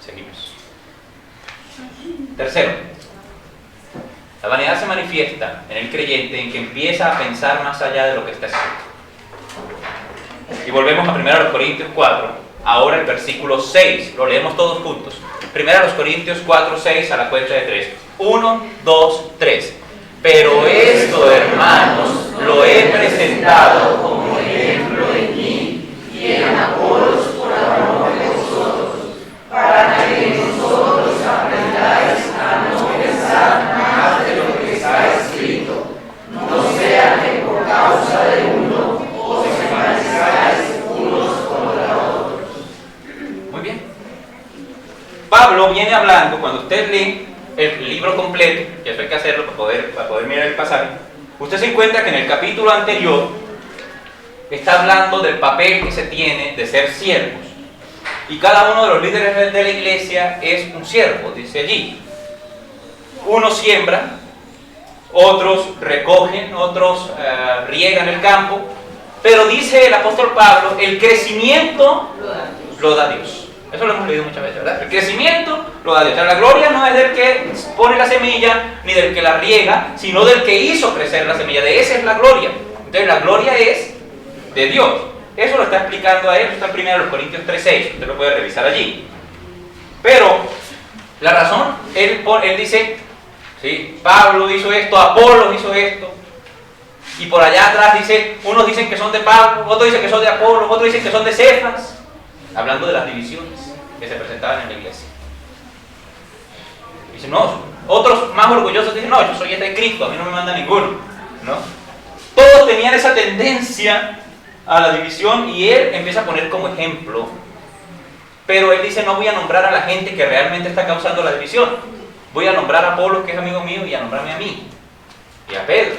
S1: Seguimos. Tercero, la vanidad se manifiesta en el creyente en que empieza a pensar más allá de lo que está escrito. Y volvemos a 1 Corintios 4, ahora el versículo 6, lo leemos todos juntos. 1 Corintios 4, 6 a la cuenta de 3. 1, 2, 3. Pero esto, hermanos, lo he presentado como ejemplo en mí y en Apolos por amor de vosotros, para que vosotros aprendáis a no pensar más de lo que está escrito, no sea que por causa de uno os envanezcáis unos contra otros. Muy bien. usted lee el libro completo, y eso hay que hacerlo para poder mirar el pasaje, usted se encuentra que en el capítulo anterior está hablando del papel que se tiene de ser siervos. Y cada uno de los líderes de la iglesia es un siervo, dice allí. Unos siembran, otros recogen, otros riegan el campo, pero dice el apóstol Pablo, el crecimiento lo da Dios. Eso lo hemos leído muchas veces, ¿verdad? El crecimiento lo da Dios. O sea, la gloria no es del que pone la semilla, ni del que la riega, sino del que hizo crecer la semilla. De esa es la gloria. Entonces la gloria es de Dios. Eso lo está explicando a él, está en 1 Corintios 3:6, usted lo puede revisar allí. Pero la razón, él dice, ¿sí? Pablo hizo esto, Apolo hizo esto, y por allá atrás dice, unos dicen que son de Pablo, otros dicen que son de Apolo, otros dicen que son de Cefas, hablando de las divisiones que se presentaban en la iglesia. Dice, no, otros más orgullosos dicen, no, yo soy de Cristo, a mí no me manda ninguno, ¿no? Todos tenían esa tendencia a la división y él empieza a poner como ejemplo, pero él dice, no voy a nombrar a la gente que realmente está causando la división, voy a nombrar a Apolo, que es amigo mío, y a nombrarme a mí y a Pedro.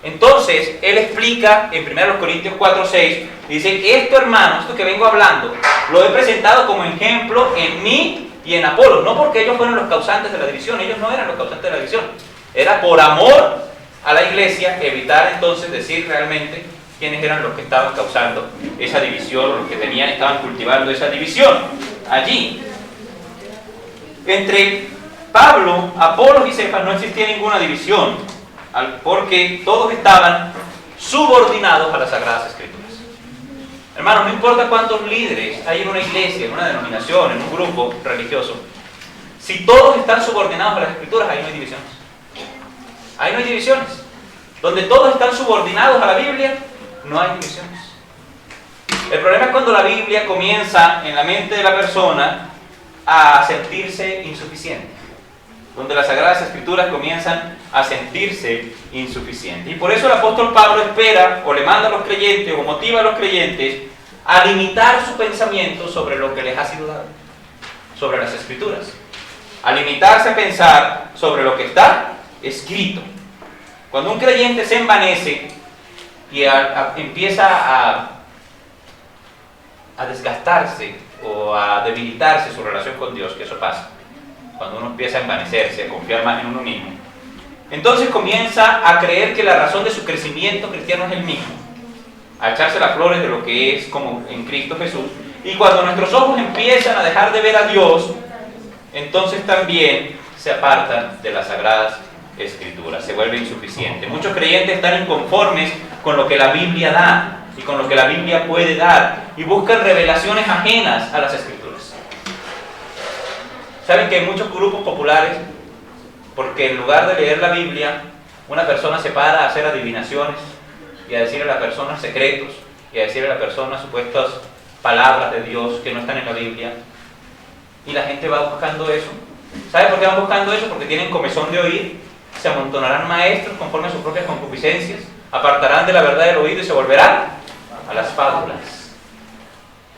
S1: Entonces él explica en 1 Corintios 4:6, dice, esto hermano, esto que vengo hablando, lo he presentado como ejemplo en mí y en Apolo, no porque ellos fueron los causantes de la división, ellos no eran los causantes de la división, era por amor a la iglesia, evitar entonces decir realmente quiénes eran los que estaban causando esa división, los que estaban cultivando esa división allí. Entre Pablo, Apolos y Cefas no existía ninguna división, porque todos estaban subordinados a las Sagradas Escrituras. Hermanos, no importa cuántos líderes hay en una iglesia, en una denominación, en un grupo religioso, si todos están subordinados a las Escrituras, ahí no hay divisiones. Ahí no hay divisiones. Donde todos están subordinados a la Biblia, no hay divisiones. El problema es cuando la Biblia comienza en la mente de la persona a sentirse insuficiente, donde las Sagradas Escrituras comienzan a sentirse insuficientes. Y por eso el apóstol Pablo espera, o le manda a los creyentes, o motiva a los creyentes a limitar su pensamiento sobre lo que les ha sido dado, sobre las Escrituras, a limitarse a pensar sobre lo que está escrito. Cuando un creyente se envanece y empieza a desgastarse o a debilitarse su relación con Dios, que eso pasa, cuando uno empieza a envanecerse, a confiar más en uno mismo, entonces comienza a creer que la razón de su crecimiento cristiano es el mismo, a echarse las flores de lo que es como en Cristo Jesús, y cuando nuestros ojos empiezan a dejar de ver a Dios, entonces también se apartan de las Sagradas Escrituras, se vuelve insuficiente. Muchos creyentes están inconformes con lo que la Biblia da y con lo que la Biblia puede dar, y buscan revelaciones ajenas a las Escrituras. ¿Saben que hay muchos grupos populares? Porque en lugar de leer la Biblia, una persona se para a hacer adivinaciones y a decirle a la persona secretos y a decirle a la persona supuestas palabras de Dios que no están en la Biblia, y la gente va buscando eso. ¿Sabe por qué van buscando eso? Porque tienen comezón de oír, se amontonarán maestros conforme a sus propias concupiscencias, apartarán de la verdad del oído y se volverán a las fábulas.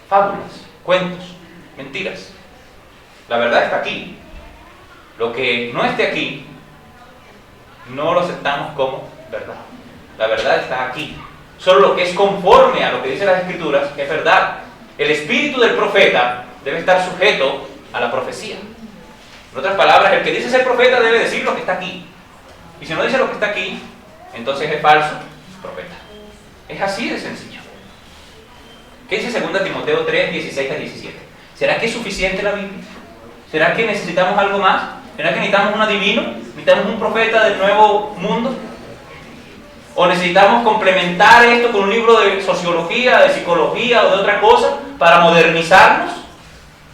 S1: Fábulas, cuentos, mentiras. La verdad está aquí. Lo que no esté aquí, no lo aceptamos como verdad. La verdad está aquí. Solo lo que es conforme a lo que dicen las Escrituras es verdad. El espíritu del profeta debe estar sujeto a la profecía. En otras palabras, el que dice ser profeta debe decir lo que está aquí. Y si no dice lo que está aquí, entonces es falso profeta. Es así de sencillo. ¿Qué dice 2 Timoteo 3, 16 a 17? ¿Será que es suficiente la Biblia? ¿Será que necesitamos algo más? ¿Será que necesitamos un adivino? ¿Necesitamos un profeta del nuevo mundo? ¿O necesitamos complementar esto con un libro de sociología, de psicología o de otra cosa para modernizarnos?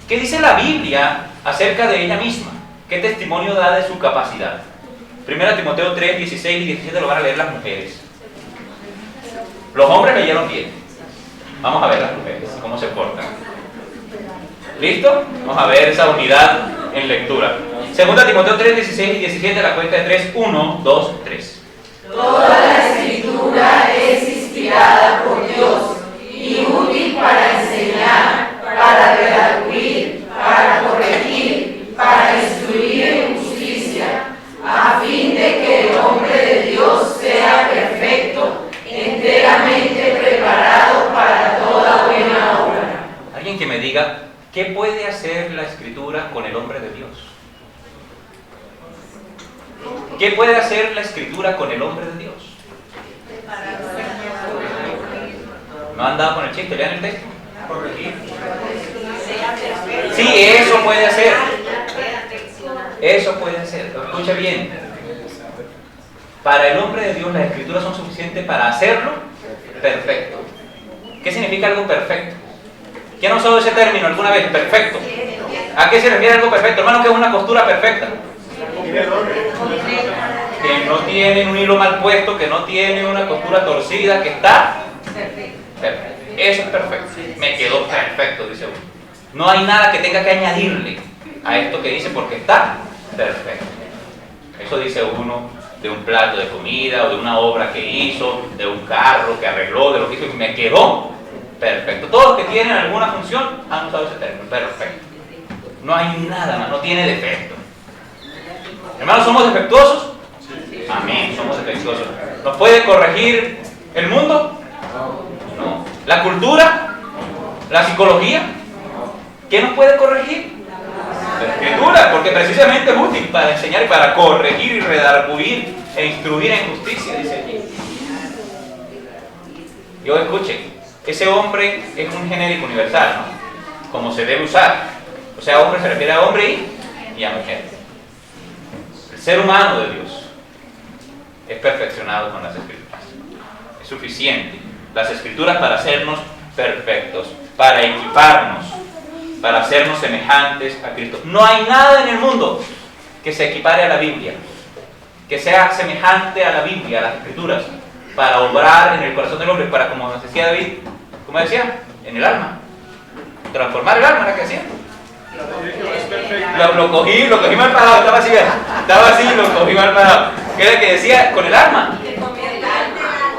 S1: ¿Qué dice la Biblia acerca de ella misma? ¿Qué testimonio da de su capacidad? 1 Timoteo 3, 16 y 17 lo van a leer las mujeres. Los hombres leyeron bien. Vamos a ver las mujeres, cómo se portan. ¿Listo? Vamos a ver esa unidad en lectura. 2 Timoteo 3, 16 y 17, la cuenta de 3, 1, 2, 3.
S3: Toda la Escritura es inspirada por Dios y útil para enseñar, para redarguir, para corregir, para instruir
S1: ¿Qué puede hacer la Escritura con el hombre de Dios? ¿Qué puede hacer la Escritura con el hombre de Dios? ¿No han dado con el chiste? Lean el texto. Sí, eso puede hacer. Eso puede hacer. Escucha bien. Para el hombre de Dios las Escrituras son suficientes para hacerlo perfecto. ¿Qué significa algo perfecto? ¿Quién ha usado ese término alguna vez? Perfecto. ¿A qué se refiere algo perfecto? Hermano, ¿qué es una costura perfecta? Que no tiene un hilo mal puesto, que no tiene una costura torcida, que está perfecto. Eso es perfecto. Me quedó perfecto, dice uno. No hay nada que tenga que añadirle a esto que dice porque está perfecto. Eso dice uno de un plato de comida o de una obra que hizo, de un carro que arregló, de lo que hizo y me quedó perfecto. Todos los que tienen alguna función han usado ese término, perfecto. No hay nada más, no tiene defecto. Hermanos, ¿somos defectuosos? Amén, somos defectuosos. ¿Nos puede corregir el mundo? No. ¿La cultura? ¿La psicología? ¿Qué nos puede corregir? La Escritura, porque precisamente es útil para enseñar y para corregir y redarguir e instruir en justicia, dice aquí. Y hoy escuchen, ese hombre es un genérico universal, ¿no? Como se debe usar. O sea, hombre se refiere a hombre y a mujer. El ser humano de Dios es perfeccionado con las Escrituras. Es suficiente las Escrituras para hacernos perfectos, para equiparnos, para hacernos semejantes a Cristo. No hay nada en el mundo que se equipare a la Biblia, que sea semejante a la Biblia, a las Escrituras, para obrar en el corazón del hombre, para, como nos decía David, ¿cómo decía? En el alma. Transformar el alma, ¿era que decía? Lo cogí mal parado, estaba así, lo cogí mal parado. ¿Qué era que decía? Con el alma.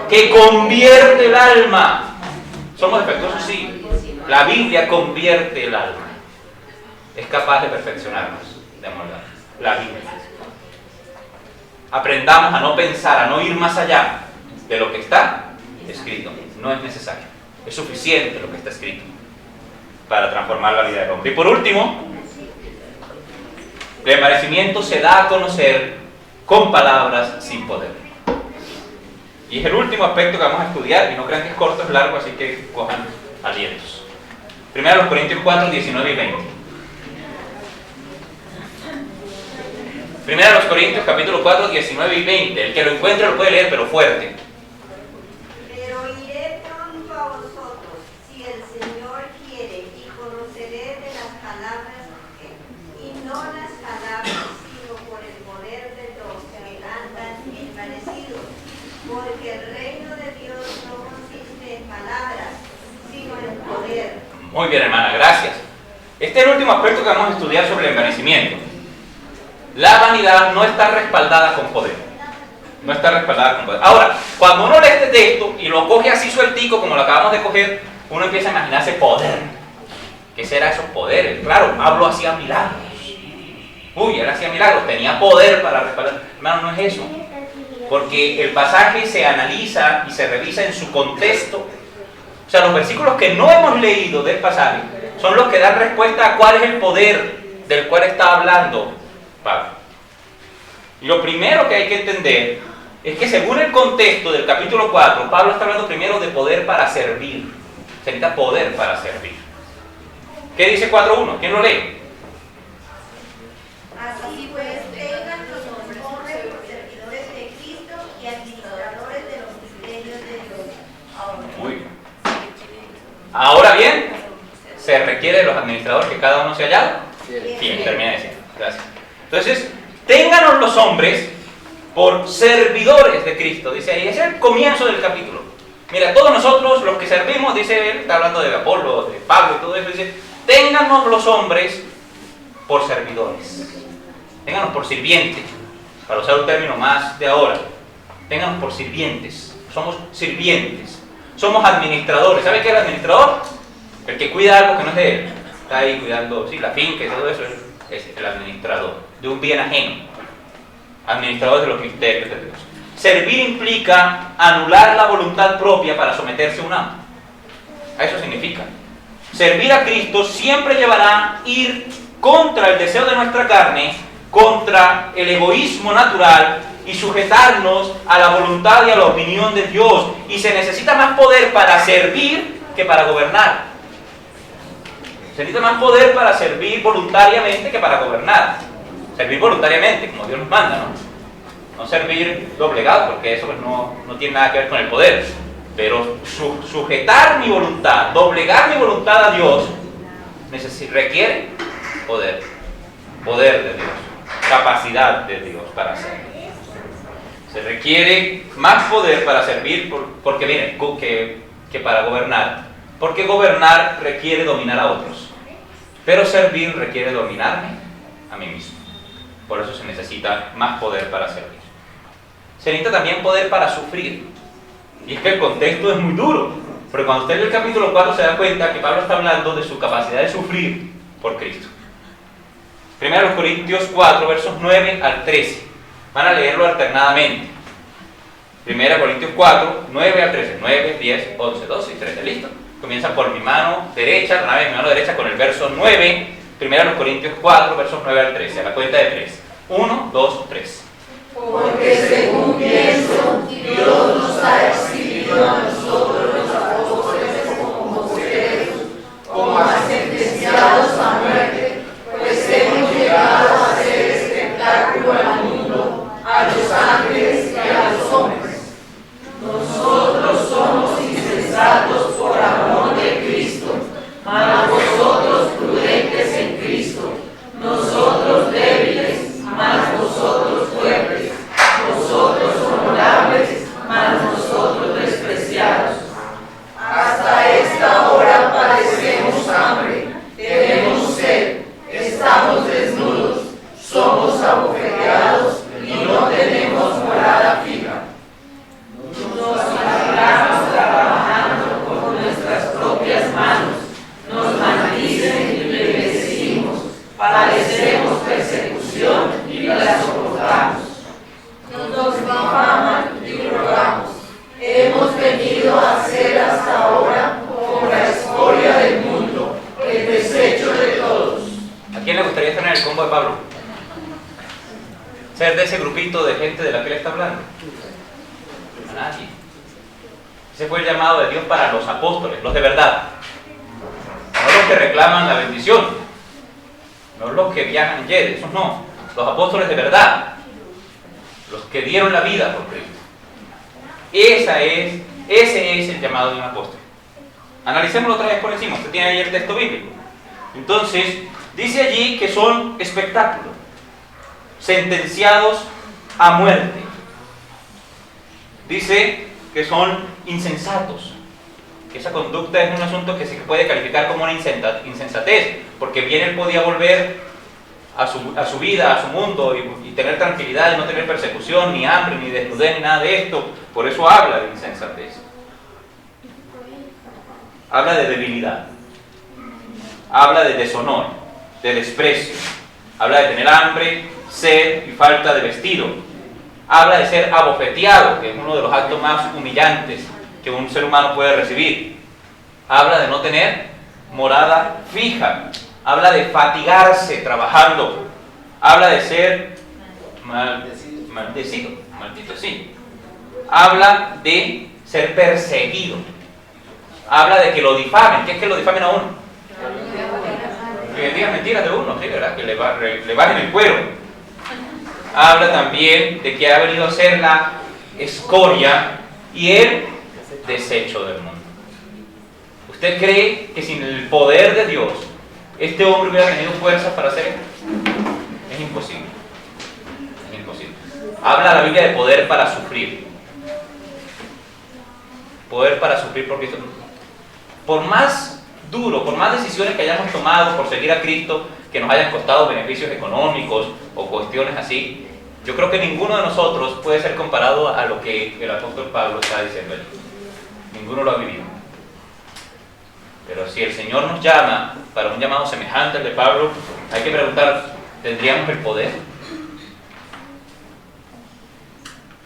S1: Que convierte el alma. ¿Somos defectuosos? Sí. La Biblia convierte el alma. Es capaz de perfeccionarnos, de moldar. La Biblia. Aprendamos a no pensar, a no ir más allá de lo que está escrito. No es necesario. Es suficiente lo que está escrito para transformar la vida del hombre. Y por último, el envanecimiento se da a conocer con palabras sin poder. Y es el último aspecto que vamos a estudiar, y no crean que es corto, es largo, así que cojan alientos. Primero Corintios 4, 19 y 20. Primero Corintios capítulo 4, 19 y 20. El que lo encuentre lo puede leer, pero fuerte.
S4: Pero iré pronto a vosotros, si el Señor quiere, y conoceré de las palabras, y no las palabras, sino por el poder de los que andan envanecidos. Porque el reino de Dios no consiste en palabras, sino en poder.
S1: Muy bien, hermana, gracias. Este es el último aspecto que vamos a estudiar sobre el envanecimiento. La vanidad no está respaldada con poder. No está respaldada con poder. Ahora, cuando uno lee este texto y lo coge así sueltico, como lo acabamos de coger, uno empieza a imaginarse poder. ¿Qué será esos poderes? Claro, Pablo hacía milagros. Uy, él hacía milagros, tenía poder para respaldar. Hermano, no es eso. Porque el pasaje se analiza y se revisa en su contexto. O sea, los versículos que no hemos leído del pasaje son los que dan respuesta a cuál es el poder del cual está hablando Pablo. Y lo primero que hay que entender es que según el contexto del capítulo 4, Pablo está hablando primero de poder para servir. Se necesita poder para servir. ¿Qué dice 4.1? ¿Quién lo lee?
S4: Así pues, tengan los hombres por servidores de Cristo y administradores de los misterios de Dios.
S1: Muy bien. Ahora bien, se requiere de los administradores que cada uno se hallado. Bien, termina diciendo. Gracias. Entonces, ténganos los hombres por servidores de Cristo, dice ahí. Ese es el comienzo del capítulo. Mira, todos nosotros los que servimos, dice él, está hablando de Apolo, de Pablo y todo eso, dice, ténganos los hombres por servidores. Ténganos por sirvientes, para usar un término más de ahora. Ténganos por sirvientes. Somos sirvientes. Somos administradores. ¿Sabe qué es el administrador? El que cuida algo que no es de él. Está ahí cuidando, sí, la finca y todo eso. Es el administrador de un bien ajeno. Administrador de los misterios de Dios. Servir implica anular la voluntad propia para someterse a un amo. A eso significa. servir a Cristo siempre llevará a ir contra el deseo de nuestra carne, contra el egoísmo natural y sujetarnos a la voluntad y a la opinión de Dios. Y se necesita más poder para servir que para gobernar. Se necesita más poder para servir voluntariamente que para gobernar. Servir voluntariamente, como Dios nos manda, ¿no? No servir doblegado, porque eso pues no tiene nada que ver con el poder. Pero sujetar mi voluntad, doblegar mi voluntad a Dios, requiere poder. Poder de Dios. Capacidad de Dios para hacerlo. Se requiere más poder para servir, porque miren, que para gobernar. Porque gobernar requiere dominar a otros. Pero servir requiere dominarme a mí mismo. Por eso se necesita más poder para servir. Se necesita también poder para sufrir. Y es que el contexto es muy duro. Pero cuando usted lee el capítulo 4 se da cuenta que Pablo está hablando de su capacidad de sufrir por Cristo. 1 Corintios 4, versos 9 al 13. Van a leerlo alternadamente. 1 Corintios 4, 9 al 13. 9, 10, 11, 12 y 13. ¿Listo? Comienza por mi mano derecha, una vez mi mano derecha con el verso 9. 1 Corintios 4, versos 9 al 13. A la cuenta de 3. 1, 2, 3.
S3: Porque según pienso, Dios nos ha exhibido a nosotros los apóstoles como ustedes, como a sentenciados a muerte, pues hemos llegado a ser espectáculo al mundo, a los ángeles y a los hombres. Nosotros somos insensatos por amor de Cristo, mas vosotros prudentes en Cristo, nosotros débiles, mas vosotros fuertes, vosotros honorables, mas nosotros despreciados. Hasta esta hora padecemos hambre, tenemos sed, estamos desnudos, somos abofeteados y no tenemos morada fija. Nos arreglamos trabajando con nuestras propias manos, nos maldicen y bendecimos, padecemos persecución y la soportamos. Nos difaman y rogamos. Hemos venido a ser hasta ahora como la escoria del mundo, el desecho de todos.
S1: ¿A quién le gustaría estar en el combo de Pablo? ¿Ser de ese grupito de gente de la que él está hablando? A nadie. Ese fue el llamado de Dios para los apóstoles, los de verdad. No los que reclaman la bendición. No los que viajan en jet, esos no. Los apóstoles de verdad. Los que dieron la vida por Cristo. Ese es el llamado de un apóstol. Analicémoslo otra vez por encima. Usted tiene ahí el texto bíblico. Entonces, dice allí que son espectáculos, sentenciados a muerte. Dice que son insensatos. Que esa conducta es un asunto que se puede calificar como una insensatez, porque bien él podía volver a su vida, a su mundo y tener tranquilidad y no tener persecución, ni hambre, ni desnudez, ni nada de esto. Por eso habla de insensatez. Habla de debilidad. Habla de deshonor, de desprecio. Habla de tener hambre, sed y falta de vestido. Habla de ser abofeteado, que es uno de los actos más humillantes que un ser humano puede recibir. Habla de no tener morada fija. Habla de fatigarse trabajando. Habla de ser maldecido, maldito sí. Habla de ser perseguido. Habla de que lo difamen. ¿Qué es que lo difamen a uno? Que digan mentiras de uno, ¿sí, verdad? Que le bajen el cuero. Habla también de que ha venido a ser la escoria y el desecho del mundo. ¿Usted cree que sin el poder de Dios este hombre hubiera tenido fuerzas para hacer esto? Es imposible. Es imposible. Habla la Biblia de poder para sufrir. Poder para sufrir por Cristo. Por más duro, por más decisiones que hayamos tomado por seguir a Cristo, que nos hayan costado beneficios económicos o cuestiones así, yo creo que ninguno de nosotros puede ser comparado a lo que el apóstol Pablo está diciendo allí. Ninguno lo ha vivido. Pero si el Señor nos llama para un llamado semejante al de Pablo, hay que preguntar, ¿tendríamos el poder?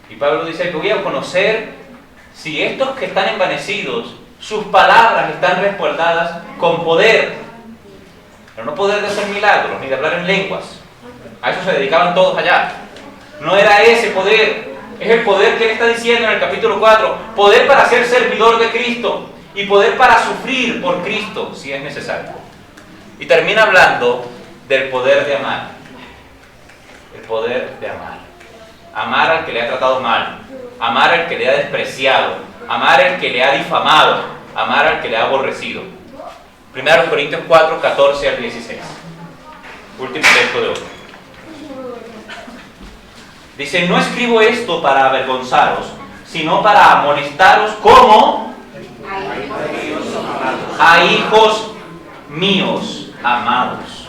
S1: Y Pablo dice, voy a conocer si estos que están envanecidos sus palabras están respaldadas con poder, pero no poder de hacer milagros, ni de hablar en lenguas. A eso se dedicaban todos allá. No era ese poder, es el poder que él está diciendo en el capítulo 4, poder para ser servidor de Cristo y poder para sufrir por Cristo si es necesario. Y termina hablando del poder de amar. El poder de amar. Amar al que le ha tratado mal, amar al que le ha despreciado, amar al que le ha difamado, amar al que le ha aborrecido. 1 Corintios 4, 14 al 16. Último texto de hoy. Dice, no escribo esto para avergonzaros, sino para amonestaros como a hijos míos amados.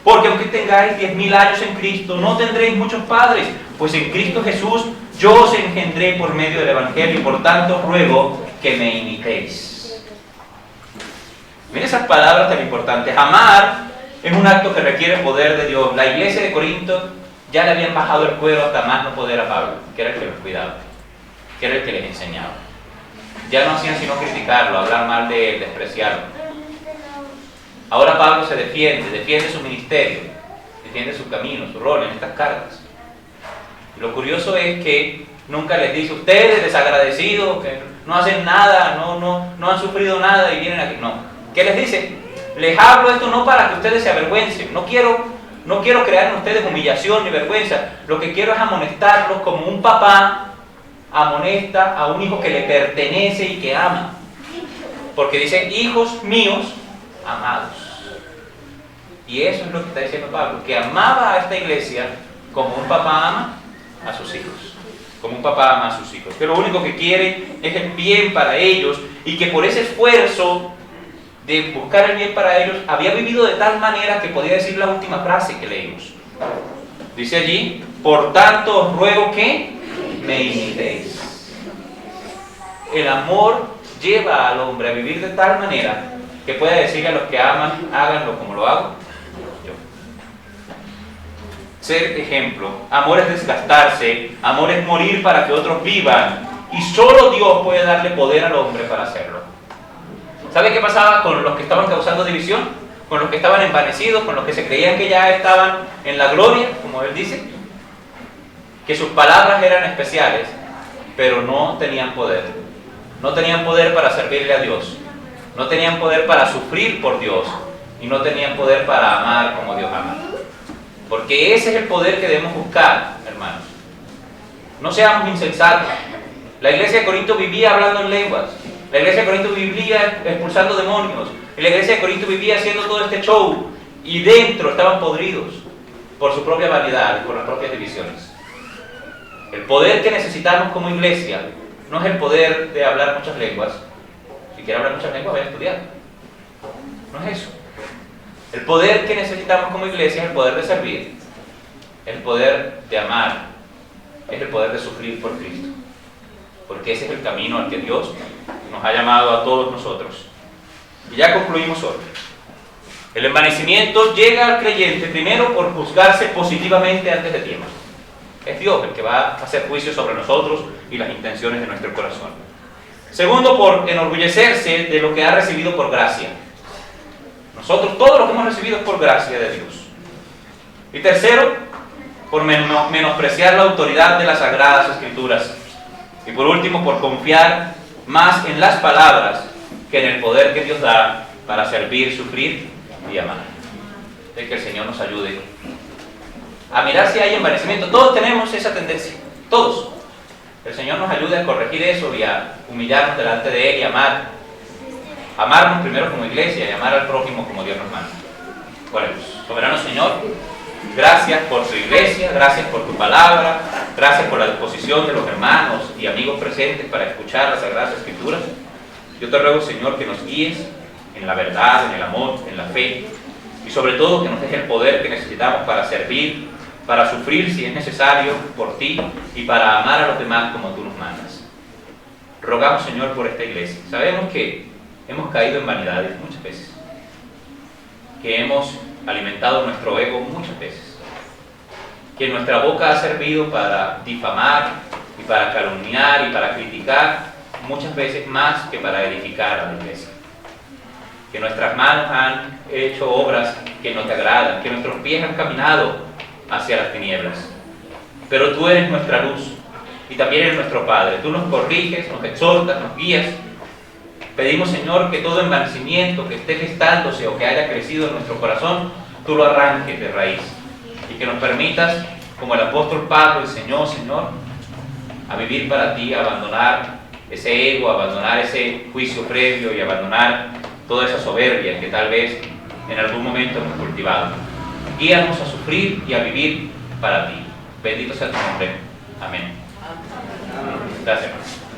S1: Porque aunque tengáis 10.000 años en Cristo, no tendréis muchos padres, pues en Cristo Jesús yo os engendré por medio del Evangelio y por tanto os ruego que me imitéis. Miren esas palabras tan importantes. Amar es un acto que requiere poder de Dios. La iglesia de Corinto ya le habían bajado el cuero hasta más no poder a Pablo, que era el que los cuidaba, que era el que les enseñaba. Ya no hacían sino criticarlo, hablar mal de él, despreciarlo. Ahora Pablo se defiende su ministerio, defiende su camino, su rol en estas cartas. Y lo curioso es que nunca les dice, ustedes desagradecidos, que no hacen nada, no han sufrido nada y vienen aquí. No. ¿Qué les dice? Les hablo esto no para que ustedes se avergüencen. No quiero crear en ustedes humillación ni vergüenza. Lo que quiero es amonestarlos como un papá amonesta a un hijo que le pertenece y que ama. Porque dice, hijos míos amados. Y eso es lo que está diciendo Pablo, que amaba a esta iglesia como un papá ama a sus hijos. Como un papá ama a sus hijos. Que lo único que quiere es el bien para ellos y que por ese esfuerzo de buscar el bien para ellos, había vivido de tal manera que podía decir la última frase que leímos. Dice allí, por tanto os ruego que me imitéis. El amor lleva al hombre a vivir de tal manera que pueda decirle a los que aman, háganlo como lo hago yo. Ser ejemplo. Amor es desgastarse, amor es morir para que otros vivan, y solo Dios puede darle poder al hombre para hacerlo. ¿Sabe qué pasaba con los que estaban causando división? Con los que estaban envanecidos, con los que se creían que ya estaban en la gloria, como él dice, que sus palabras eran especiales, pero no tenían poder. No tenían poder para servirle a Dios. No tenían poder para sufrir por Dios. Y no tenían poder para amar como Dios ama. Porque ese es el poder que debemos buscar, hermanos. No seamos insensatos. La iglesia de Corinto vivía hablando en lenguas. La iglesia de Corinto vivía expulsando demonios. La iglesia de Corinto vivía haciendo todo este show. Y dentro estaban podridos por su propia vanidad y por las propias divisiones. El poder que necesitamos como iglesia no es el poder de hablar muchas lenguas. Si quiere hablar muchas lenguas, vaya a estudiar. No es eso. El poder que necesitamos como iglesia es el poder de servir, el poder de amar, es el poder de sufrir por Cristo. Porque ese es el camino al que Dios nos ha llamado a todos nosotros. Y ya concluimos hoy. El envanecimiento llega al creyente primero por juzgarse positivamente antes de tiempo. Es Dios el que va a hacer juicio sobre nosotros y las intenciones de nuestro corazón. Segundo, por enorgullecerse de lo que ha recibido por gracia. Nosotros todo lo que hemos recibido es por gracia de Dios. Y tercero, por menospreciar la autoridad de las Sagradas Escrituras. Y por último, por confiar más en las palabras que en el poder que Dios da para servir, sufrir y amar. Es que el Señor nos ayude a mirar si hay envanecimiento. Todos tenemos esa tendencia, todos. El Señor nos ayude a corregir eso y a humillarnos delante de Él y amar. Amarnos primero como iglesia y amar al prójimo como Dios nos manda. Bueno, soberano Señor, gracias por tu iglesia, gracias por tu palabra, gracias por la disposición de los hermanos y amigos presentes para escuchar las Sagradas Escrituras. Yo te ruego, Señor, que nos guíes en la verdad, en el amor, en la fe y sobre todo que nos dejes el poder que necesitamos para servir, para sufrir si es necesario por ti y para amar a los demás como tú nos mandas. Rogamos, Señor, por esta iglesia. Sabemos que hemos caído en vanidades muchas veces, que hemos alimentado nuestro ego muchas veces, que nuestra boca ha servido para difamar y para calumniar y para criticar muchas veces más que para edificar a la iglesia. Que nuestras manos han hecho obras que no te agradan, que nuestros pies han caminado hacia las tinieblas. Pero tú eres nuestra luz y también eres nuestro Padre. Tú nos corriges, nos exhortas, nos guías. Pedimos, Señor, que todo envanecimiento que esté gestándose o que haya crecido en nuestro corazón, tú lo arranques de raíz. Y que nos permitas, como el apóstol Pablo enseñó, Señor, a vivir para ti, a abandonar ese ego, a abandonar ese juicio previo y abandonar toda esa soberbia que tal vez en algún momento hemos cultivado. Guíanos a sufrir y a vivir para ti. Bendito sea tu nombre. Amén. Gracias.